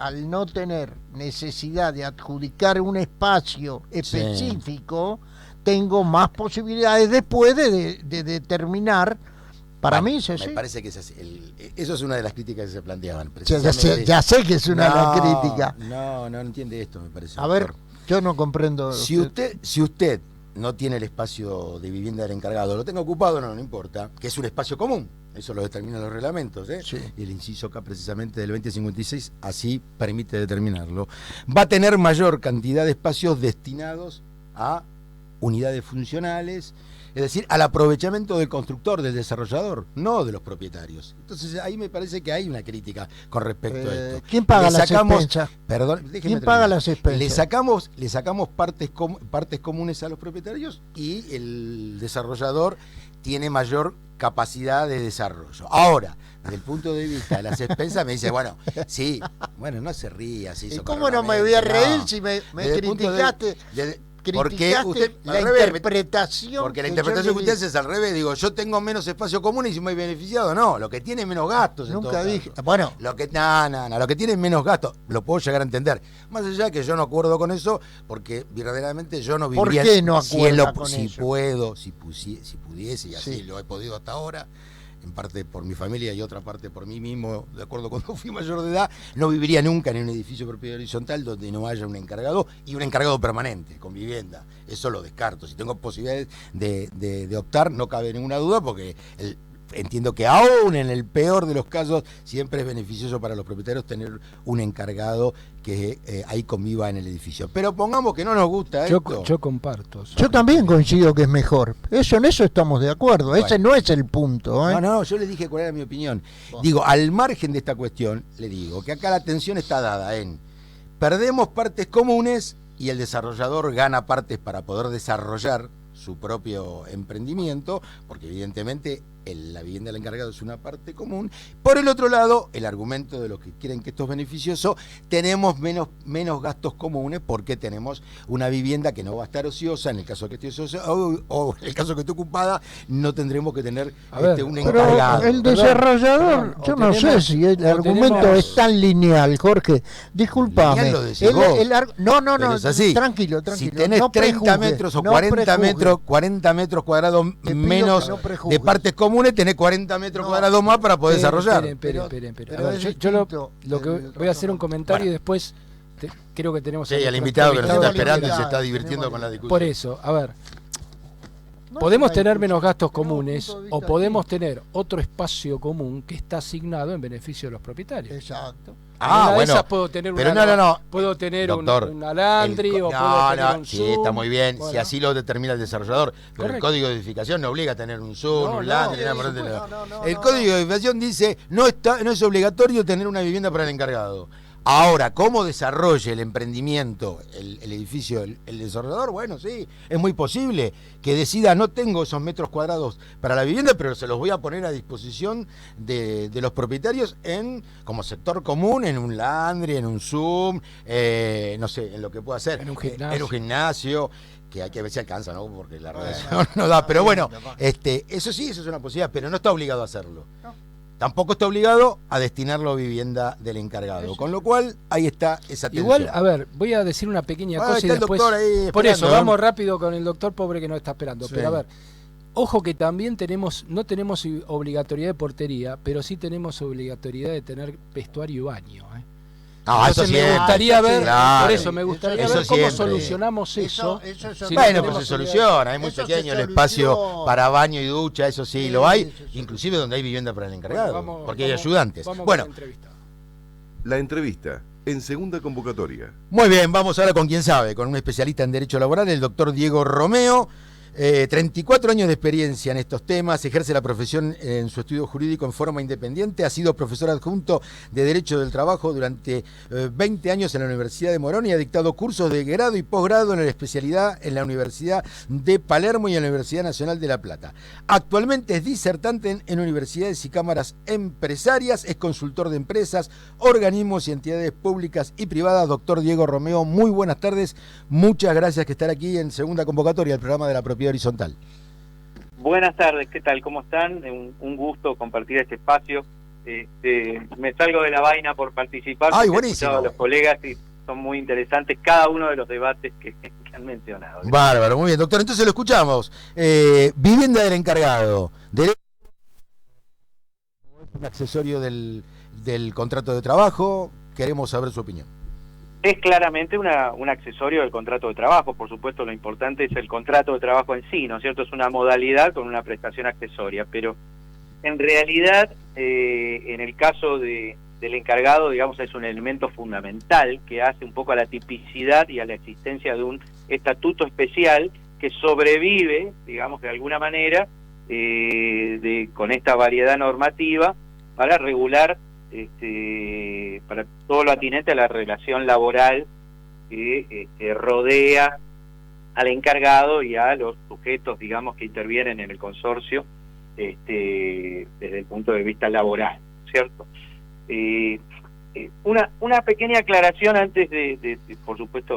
Speaker 3: necesidad de adjudicar un espacio específico, tengo más posibilidades después de determinar. Para mí es así.
Speaker 5: Me parece que es así. Eso es una de las críticas que se planteaban.
Speaker 3: Ya sé que es una de las críticas.
Speaker 5: No entiende esto, me parece.
Speaker 3: A ver, yo no comprendo.
Speaker 5: Si usted no tiene el espacio de vivienda del encargado, lo tenga ocupado, no importa, que es un espacio común, eso lo determinan los reglamentos,
Speaker 3: Sí.
Speaker 5: Y el inciso acá precisamente del 2056 así permite determinarlo. Va a tener mayor cantidad de espacios destinados a unidades funcionales, es decir, al aprovechamiento del constructor, del desarrollador, no de los propietarios. Entonces ahí me parece que hay una crítica con respecto a esto.
Speaker 3: ¿Quién paga las expensas?
Speaker 5: Perdón,
Speaker 3: ¿Quién paga las expensas?
Speaker 5: Le sacamos partes comunes a los propietarios y el desarrollador tiene mayor capacidad de desarrollo. Ahora, desde el punto de vista de las expensas, me dice, no se ría.
Speaker 3: ¿Y cómo no me voy a reír si me criticaste?
Speaker 5: Porque usted
Speaker 3: la interpretación.
Speaker 5: Porque la interpretación que usted hace es al revés. Digo, yo tengo menos espacio común y si me he beneficiado. No, lo que tiene menos gastos.
Speaker 3: Nunca dije.
Speaker 5: Bueno, lo que tiene menos gastos, lo puedo llegar a entender. Más allá de que yo no acuerdo con eso, porque verdaderamente yo no viviría.
Speaker 3: ¿Por qué no acuerda con eso?
Speaker 5: Si pudiese, y así lo he podido hasta ahora, en parte por mi familia y otra parte por mí mismo, de acuerdo cuando fui mayor de edad, no viviría nunca en un edificio de propiedad horizontal donde no haya un encargado y un encargado permanente, con vivienda. Eso lo descarto. Si tengo posibilidades de optar, no cabe ninguna duda, porque entiendo que aún en el peor de los casos siempre es beneficioso para los propietarios tener un encargado que ahí conviva en el edificio. Pero pongamos que no nos gusta esto.
Speaker 4: Yo comparto.
Speaker 3: Yo también coincido que es mejor. En eso estamos de acuerdo.
Speaker 5: Bueno.
Speaker 3: Ese no es el punto.
Speaker 5: No, yo les dije cuál era mi opinión. Digo, al margen de esta cuestión, le digo que acá la atención está dada en perdemos partes comunes y el desarrollador gana partes para poder desarrollar su propio emprendimiento, porque evidentemente la vivienda del encargado es una parte común. Por el otro lado, el argumento de los que quieren que esto es beneficioso, tenemos menos gastos comunes porque tenemos una vivienda que no va a estar ociosa, en el caso que esté ociosa, o en el caso que esté ocupada, no tendremos que tener un encargado.
Speaker 3: Pero el desarrollador, yo no sé si el argumento es tan lineal, Jorge. Disculpame.
Speaker 5: Lineal lo decís vos.
Speaker 3: No,
Speaker 5: es así.
Speaker 3: Tranquilo.
Speaker 5: Si tenés
Speaker 3: no
Speaker 5: 30 metros o 40 metros cuadrados menos de partes comunes, tenés 40 metros cuadrados más para poder desarrollar.
Speaker 4: Esperen. A ver, yo lo que voy a hacer un comentario y después creo que tenemos
Speaker 5: al invitado que nos está esperando y se está divirtiendo con la discusión.
Speaker 4: Por eso, a ver, podemos tener menos gastos comunes o podemos tener otro espacio común que está asignado en beneficio de los propietarios.
Speaker 3: Exacto.
Speaker 4: Esas puedo tener puedo tener
Speaker 5: doctor,
Speaker 4: un alandri o puedo tener un
Speaker 5: sí,
Speaker 4: Zoom.
Speaker 5: está muy bien,
Speaker 4: Bueno.
Speaker 5: si así lo determina el desarrollador, pero
Speaker 4: Correcto.
Speaker 5: el código de edificación no obliga a tener un Zoom, un landri, nada por el estilo.
Speaker 3: no,
Speaker 5: El código de edificación dice no es obligatorio tener una vivienda para el encargado. Ahora, ¿cómo desarrolle el emprendimiento, el edificio, el desarrollador? Bueno, sí, es muy posible que decida, no tengo esos metros cuadrados para la vivienda, pero se los voy a poner a disposición de los propietarios como sector común, en un landri, en un Zoom, no sé, en lo que pueda hacer.
Speaker 4: En un gimnasio.
Speaker 5: Que hay que ver si alcanza, ¿no? Porque la relación no da. Pero bueno, eso sí, eso es una posibilidad, pero no está obligado a hacerlo. Tampoco está obligado a destinarlo a vivienda del encargado. Con lo cual, ahí está esa tensión.
Speaker 4: Igual, a ver, voy a decir una pequeña cosa
Speaker 5: está
Speaker 4: y
Speaker 5: el
Speaker 4: después...
Speaker 5: doctor ahí
Speaker 4: Por eso,
Speaker 5: esperando,
Speaker 4: vamos rápido con el doctor pobre que nos está esperando.
Speaker 5: Sí.
Speaker 4: Pero a ver, ojo que también no tenemos obligatoriedad de portería, pero sí tenemos obligatoriedad de tener vestuario y baño. Entonces me gustaría ver, por eso me gustaría ver cómo solucionamos eso.
Speaker 3: Si
Speaker 5: bueno, pues se soluciona, es muy pequeño el espacio para baño y ducha, eso sí lo hay, inclusive donde hay vivienda para el encargado, porque hay ayudantes. Bueno,
Speaker 1: La entrevista en segunda convocatoria.
Speaker 5: muy bien, vamos ahora con quien sabe, con un especialista en Derecho Laboral, el doctor Diego Romeo. 34 años de experiencia en estos temas, ejerce la profesión en su estudio jurídico en forma independiente, ha sido profesor adjunto de Derecho del Trabajo durante 20 años en la Universidad de Morón y ha dictado cursos de grado y posgrado en la especialidad en la Universidad de Palermo y en la Universidad Nacional de La Plata. Actualmente es disertante en universidades y cámaras empresarias, es consultor de empresas, organismos y entidades públicas y privadas. Doctor Diego Romeo, muy buenas tardes, muchas gracias por estar aquí en segunda convocatoria del programa de la propiedad horizontal.
Speaker 6: Buenas tardes, ¿qué tal? ¿Cómo están? Un gusto compartir este espacio. Me salgo de la vaina por participar.
Speaker 5: ¡Ay,
Speaker 6: porque he
Speaker 5: buenísimo!
Speaker 6: escuchado a los colegas y son muy interesantes cada uno de los debates que han mencionado.
Speaker 5: Bárbaro, muy bien, doctor. Entonces lo escuchamos. Vivienda del encargado. ¿Es un accesorio del contrato de trabajo? Queremos saber su opinión.
Speaker 6: Es claramente un accesorio del contrato de trabajo. Por supuesto, lo importante es el contrato de trabajo en sí, ¿no es cierto? Es una modalidad con una prestación accesoria, pero en realidad, en el caso del encargado, digamos, es un elemento fundamental que hace un poco a la tipicidad y a la existencia de un estatuto especial que sobrevive, digamos, de alguna manera, con esta variedad normativa para regular para todo lo atinente a la relación laboral que rodea al encargado y a los sujetos, digamos, que intervienen en el consorcio desde el punto de vista laboral, ¿cierto? Una pequeña aclaración antes de por supuesto,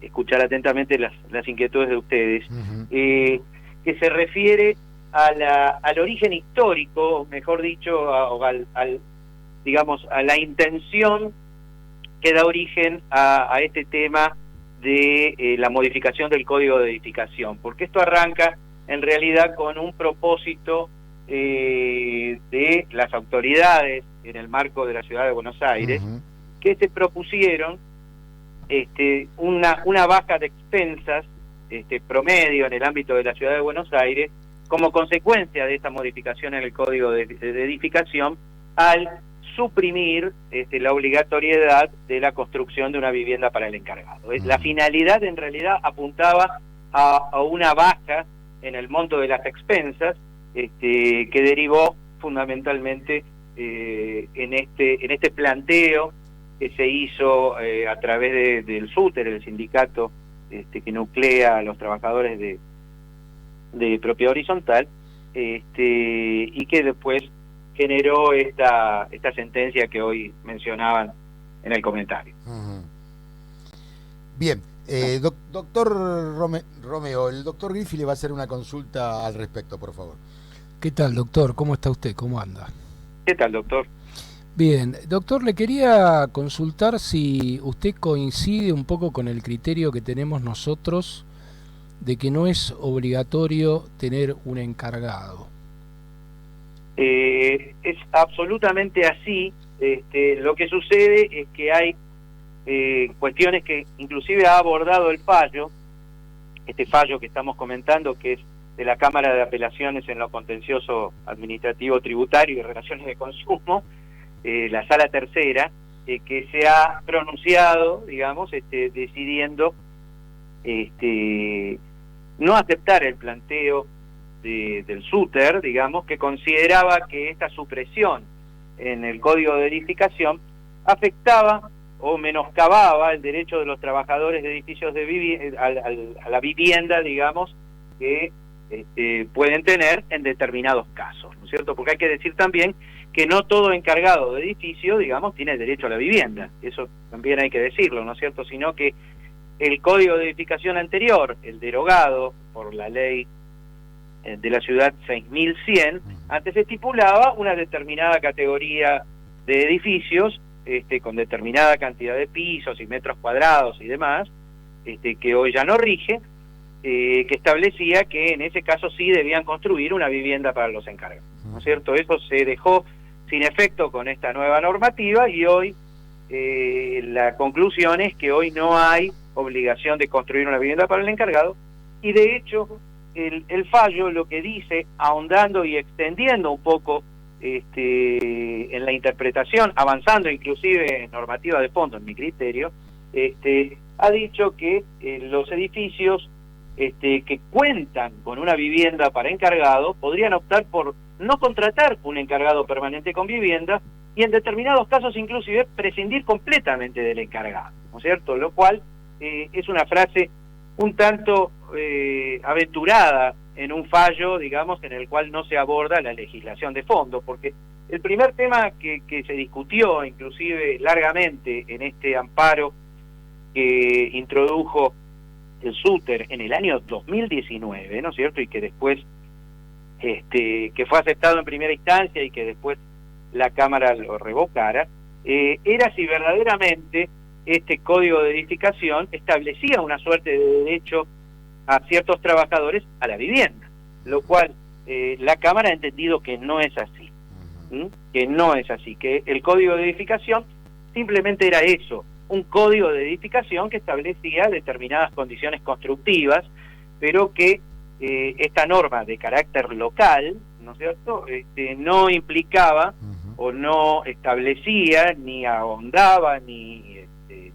Speaker 6: escuchar atentamente las inquietudes de ustedes, que se refiere al origen histórico, mejor dicho, digamos, a la intención que da origen a este tema de la modificación del Código de Edificación, porque esto arranca en realidad con un propósito de las autoridades en el marco de la ciudad de Buenos Aires, que se propusieron una baja de expensas promedio en el ámbito de la ciudad de Buenos Aires como consecuencia de esta modificación en el Código de Edificación al suprimir la obligatoriedad de la construcción de una vivienda para el encargado. La finalidad en realidad apuntaba a una baja en el monto de las expensas que derivó fundamentalmente en este planteo que se hizo a través del SUTER, el sindicato que nuclea a los trabajadores de propiedad horizontal, y que después generó esta sentencia que hoy mencionaban en el comentario.
Speaker 5: Bien, doctor Romeo, el doctor Griffi le va a hacer una consulta al respecto, por favor.
Speaker 4: ¿Qué tal, doctor? ¿Cómo está usted? ¿Cómo anda?
Speaker 6: ¿Qué tal, doctor?
Speaker 4: Bien, doctor, le quería consultar si usted coincide un poco con el criterio que tenemos nosotros de que no es obligatorio tener un encargado.
Speaker 6: Es absolutamente así. Lo que sucede es que hay cuestiones que inclusive ha abordado el fallo, este fallo que estamos comentando, que es de la Cámara de Apelaciones en lo contencioso administrativo tributario y relaciones de consumo, la Sala Tercera, que se ha pronunciado, digamos, decidiendo no aceptar el planteo del SUTER, digamos, que consideraba que esta supresión en el Código de Edificación afectaba o menoscababa el derecho de los trabajadores de edificios a la vivienda, digamos, que pueden tener en determinados casos, ¿no es cierto? Porque hay que decir también que no todo encargado de edificio, digamos, tiene derecho a la vivienda. Eso también hay que decirlo, ¿no es cierto? Sino que el Código de Edificación anterior, el derogado por la ley de la ciudad 6100, antes estipulaba una determinada categoría de edificios con determinada cantidad de pisos y metros cuadrados y demás, que hoy ya no rige, que establecía que en ese caso sí debían construir una vivienda para los encargados, ¿no es cierto? Eso se dejó sin efecto con esta nueva normativa y hoy la conclusión es que hoy no hay obligación de construir una vivienda para el encargado, y de hecho el fallo lo que dice, ahondando y extendiendo un poco en la interpretación, avanzando inclusive en normativa de fondo, en mi criterio, ha dicho que los edificios que cuentan con una vivienda para encargado podrían optar por no contratar un encargado permanente con vivienda y en determinados casos inclusive prescindir completamente del encargado, ¿no es cierto? Lo cual es una frase un tanto aventurada en un fallo, digamos, en el cual no se aborda la legislación de fondo, porque el primer tema que se discutió inclusive largamente en este amparo que introdujo el SUTER en el año 2019, ¿no es cierto? Y que después, que fue aceptado en primera instancia y que después la Cámara lo revocara, era si verdaderamente este Código de Edificación establecía una suerte de derecho a ciertos trabajadores a la vivienda, lo cual la Cámara ha entendido que no es así, que no es así, que el Código de Edificación simplemente era eso, un código de edificación que establecía determinadas condiciones constructivas, pero que esta norma de carácter local, ¿no es cierto?, no implicaba o no establecía, ni ahondaba, ni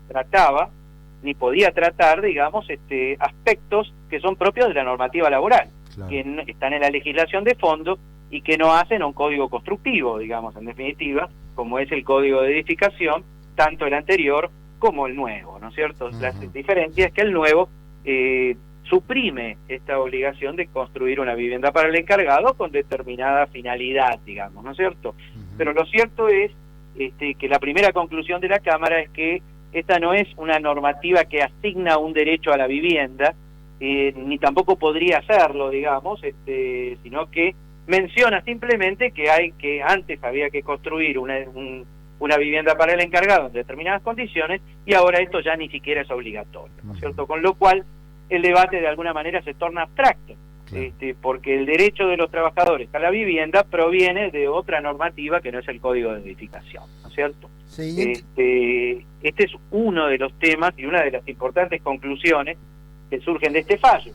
Speaker 6: trataba, ni podía tratar, digamos, aspectos que son propios de la normativa laboral, claro, que están en la legislación de fondo y que no hacen a un código constructivo, digamos, en definitiva, como es el Código de Edificación, tanto el anterior como el nuevo, ¿no es cierto? La diferencia es que el nuevo suprime esta obligación de construir una vivienda para el encargado con determinada finalidad, digamos, ¿no es cierto? Pero lo cierto es que la primera conclusión de la Cámara es que esta no es una normativa que asigna un derecho a la vivienda, ni tampoco podría hacerlo, digamos, sino que menciona simplemente que antes había que construir una vivienda para el encargado en determinadas condiciones y ahora esto ya ni siquiera es obligatorio, ¿no es cierto? Con lo cual el debate de alguna manera se torna abstracto,
Speaker 5: Claro.
Speaker 6: Porque el derecho de los trabajadores a la vivienda proviene de otra normativa que no es el Código de Edificación, ¿no es cierto?
Speaker 5: Sí,
Speaker 6: Este es uno de los temas y una de las importantes conclusiones que surgen de este fallo.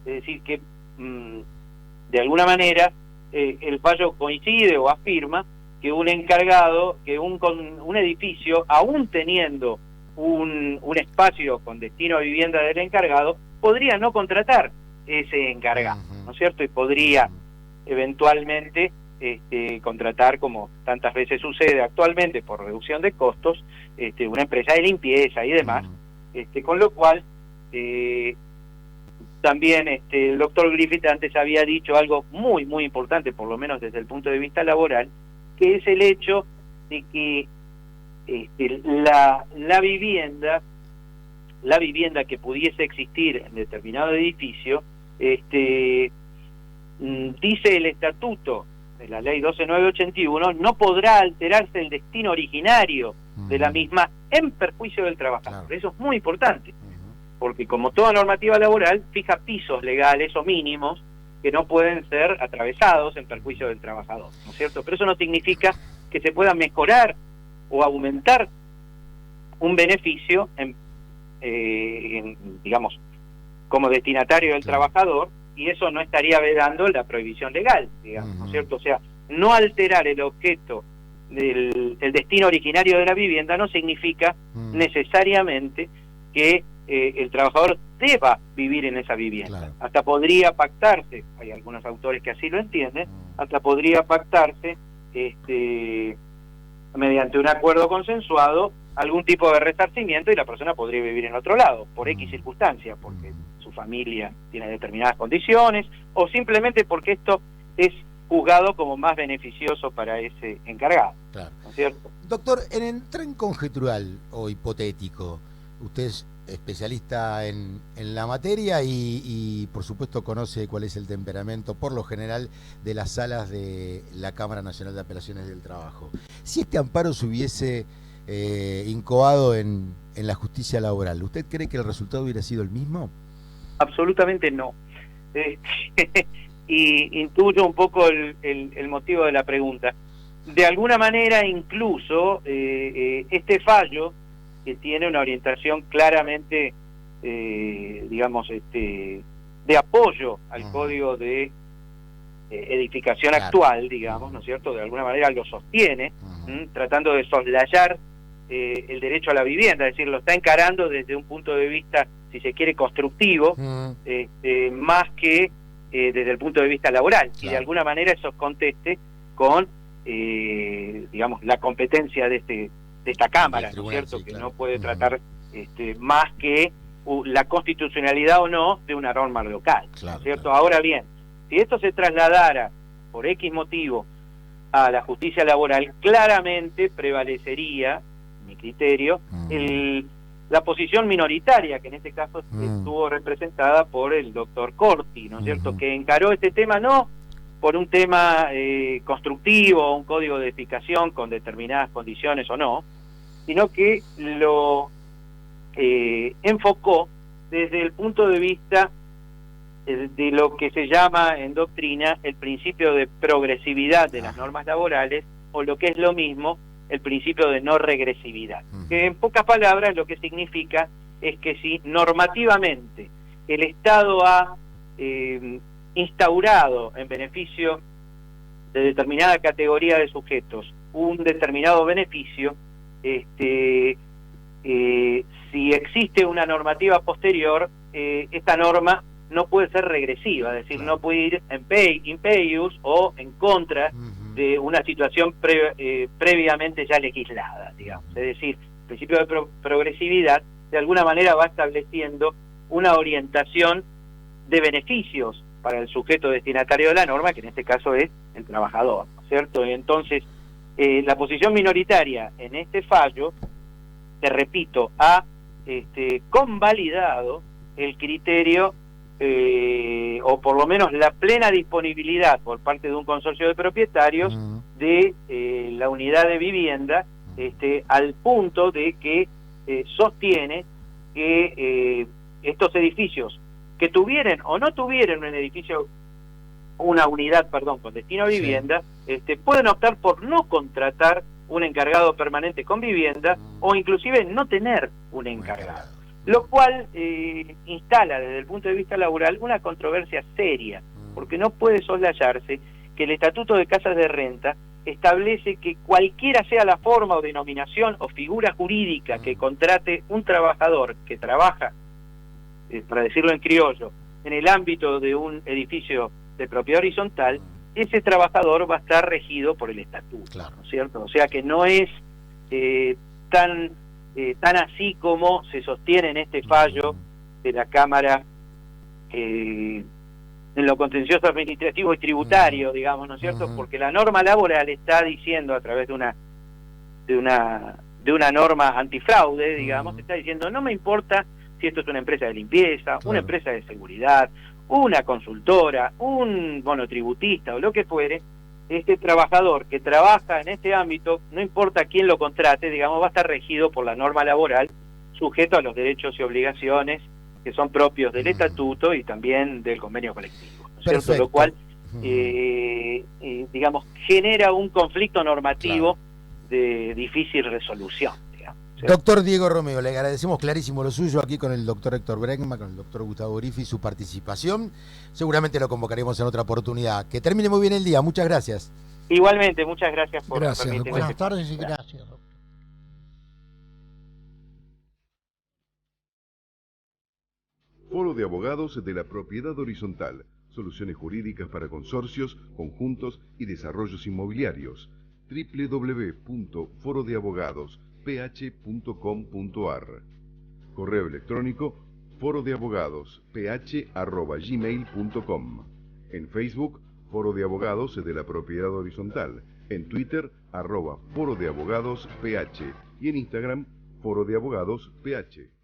Speaker 6: Es decir, que de alguna manera el fallo coincide o afirma que un encargado, que un edificio, aún teniendo un espacio con destino a vivienda del encargado, podría no contratar ese encargado, ¿no es cierto? Y podría eventualmente contratar, como tantas veces sucede actualmente por reducción de costos, una empresa de limpieza y demás, con lo cual también el doctor Griffith antes había dicho algo muy muy importante, por lo menos desde el punto de vista laboral, que es el hecho de que la vivienda que pudiese existir en determinado edificio, dice el estatuto de la ley 12981, no podrá alterarse el destino originario de la misma en perjuicio del trabajador. Claro. Eso es muy importante, porque como toda normativa laboral fija pisos legales o mínimos que no pueden ser atravesados en perjuicio del trabajador, ¿no es cierto? Pero eso no significa que se pueda mejorar o aumentar un beneficio digamos, como destinatario del trabajador, y eso no estaría vedando la prohibición legal, digamos, ¿no es cierto? O sea, no alterar el objeto del destino originario de la vivienda no significa necesariamente que el trabajador deba vivir en esa vivienda. Claro. Hasta podría pactarse, hay algunos autores que así lo entienden, hasta podría pactarse mediante un acuerdo consensuado algún tipo de resarcimiento y la persona podría vivir en otro lado, por X circunstancia, porque su familia tiene determinadas condiciones, o simplemente porque esto es juzgado como más beneficioso para ese encargado. Claro. ¿No es cierto?
Speaker 5: Doctor, en tren conjetural o hipotético, usted es especialista en la materia y por supuesto conoce cuál es el temperamento por lo general de las salas de la Cámara Nacional de Apelaciones del Trabajo. Si este amparo se hubiese incoado en la justicia laboral, ¿usted cree que el resultado hubiera sido el mismo?
Speaker 6: Absolutamente no. Y intuyo un poco el motivo de la pregunta. De alguna manera, incluso este fallo, que tiene una orientación claramente, digamos, de apoyo al código de edificación actual, digamos, ¿no es cierto? De alguna manera lo sostiene, tratando de soslayar el derecho a la vivienda, es decir, lo está encarando desde un punto de vista, si se quiere, constructivo, más que desde el punto de vista laboral, y de alguna manera eso conteste con, digamos, la competencia de esta Cámara, ¿no es cierto? Que no puede tratar más que la constitucionalidad o no de una norma local, ¿no es cierto? Ahora bien, si esto se trasladara por X motivo a la justicia laboral, claramente prevalecería, mi criterio, la posición minoritaria, que en este caso estuvo representada por el doctor Corti, ¿no es cierto? Que encaró este tema no por un tema constructivo, un código de edificación con determinadas condiciones o no, sino que lo enfocó desde el punto de vista de lo que se llama en doctrina el principio de progresividad de las normas laborales, o lo que es lo mismo, el principio de no regresividad. Que en pocas palabras lo que significa es que si normativamente el Estado ha instaurado en beneficio de determinada categoría de sujetos un determinado beneficio, si existe una normativa posterior, esta norma no puede ser regresiva, es decir, no puede ir in peius o en contra de una situación previamente ya legislada, digamos. Es decir, el principio de progresividad de alguna manera va estableciendo una orientación de beneficios para el sujeto destinatario de la norma, que en este caso es el trabajador, ¿no es cierto? Y entonces, la posición minoritaria en este fallo, te repito, ha convalidado el criterio o por lo menos la plena disponibilidad por parte de un consorcio de propietarios de la unidad de vivienda, al punto de que sostiene que estos edificios que tuvieran o no tuvieran un edificio una unidad, con destino a vivienda, pueden optar por no contratar un encargado permanente con vivienda o inclusive no tener un encargado. Lo cual instala desde el punto de vista laboral una controversia seria, porque no puede soslayarse que el Estatuto de Casas de Renta establece que cualquiera sea la forma o denominación o figura jurídica que contrate un trabajador que trabaja, para decirlo en criollo, en el ámbito de un edificio de propiedad horizontal, ese trabajador va a estar regido por el Estatuto,
Speaker 5: claro,
Speaker 6: ¿no es cierto? O sea que no es tan así como se sostiene en este fallo de la Cámara en lo contencioso administrativo y tributario, digamos, ¿no es cierto? Porque la norma laboral está diciendo a través de una norma antifraude, digamos, está diciendo, no me importa si esto es una empresa de limpieza, una empresa de seguridad, una consultora, un monotributista o lo que fuere, este trabajador que trabaja en este ámbito, no importa quién lo contrate, digamos, va a estar regido por la norma laboral, sujeto a los derechos y obligaciones que son propios del estatuto y también del convenio colectivo, ¿no es cierto? Lo cual, digamos, genera un conflicto normativo de difícil resolución, digamos, ¿cierto?
Speaker 5: Doctor Diego Romeo, le agradecemos clarísimo lo suyo aquí con el doctor Héctor Bregman, con el doctor Gustavo Griffi, su participación. Seguramente lo convocaremos en otra oportunidad. Que termine muy bien el día. Muchas gracias.
Speaker 6: Igualmente, muchas gracias por
Speaker 3: permitirme. Buenas tardes y gracias, doctor.
Speaker 1: Foro de Abogados de la Propiedad Horizontal. Soluciones jurídicas para consorcios, conjuntos y desarrollos inmobiliarios. www.forodeabogadosph.com.ar. Correo electrónico forodeabogadosph@gmail.com. En Facebook, Foro de Abogados de la Propiedad Horizontal. En Twitter, @Foro de Abogados PH. Y en Instagram, Foro de Abogados PH.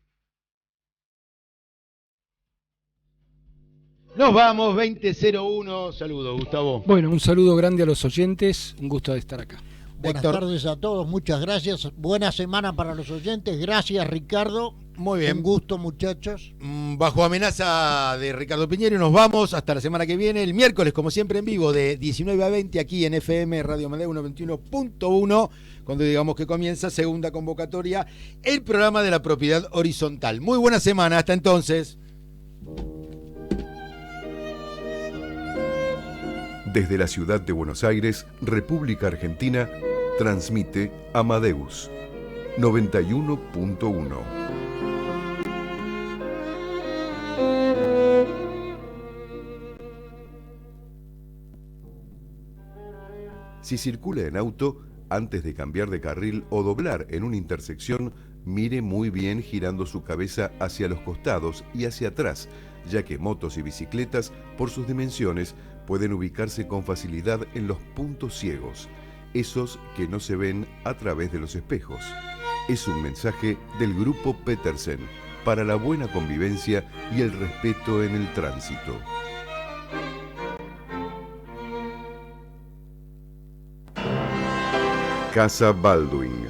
Speaker 2: Nos vamos, 20:01. Saludos, Gustavo.
Speaker 4: Bueno, un saludo grande a los oyentes. Un gusto de estar acá.
Speaker 3: Buenas tardes a todos, muchas gracias. Buena semana para los oyentes. Gracias, Ricardo.
Speaker 5: Muy bien.
Speaker 3: Un gusto, muchachos.
Speaker 5: Bajo amenaza de Ricardo Piñero, nos vamos hasta la semana que viene, el miércoles, como siempre, en vivo, de 19 a 20, aquí en FM Radio Amadeo 91.1, cuando digamos que comienza segunda convocatoria, el programa de la propiedad horizontal. Muy buena semana, hasta entonces.
Speaker 1: Desde la ciudad de Buenos Aires, República Argentina, transmite Amadeus 91.1. Si circula en auto, antes de cambiar de carril o doblar en una intersección, mire muy bien girando su cabeza hacia los costados y hacia atrás, ya que motos y bicicletas, por sus dimensiones, pueden ubicarse con facilidad en los puntos ciegos, esos que no se ven a través de los espejos. Es un mensaje del Grupo Petersen para la buena convivencia y el respeto en el tránsito. Casa Baldwin.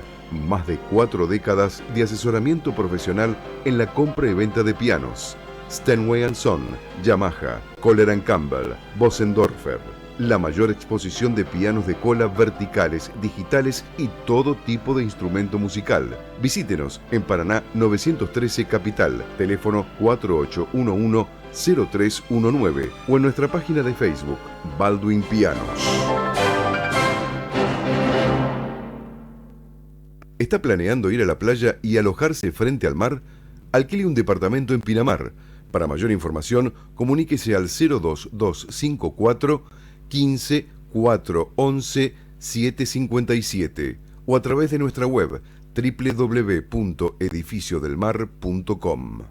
Speaker 1: Más de 4 décadas de asesoramiento profesional en la compra y venta de pianos. Steinway & Son, Yamaha, Kohler & Campbell, Bosendorfer. La mayor exposición de pianos de cola verticales, digitales y todo tipo de instrumento musical. Visítenos en Paraná 913 Capital, teléfono 4811-0319 o en nuestra página de Facebook, Baldwin Pianos. ¿Está planeando ir a la playa y alojarse frente al mar? Alquile un departamento en Pinamar. Para mayor información, comuníquese al 02254 15 411 757 o a través de nuestra web www.edificiodelmar.com.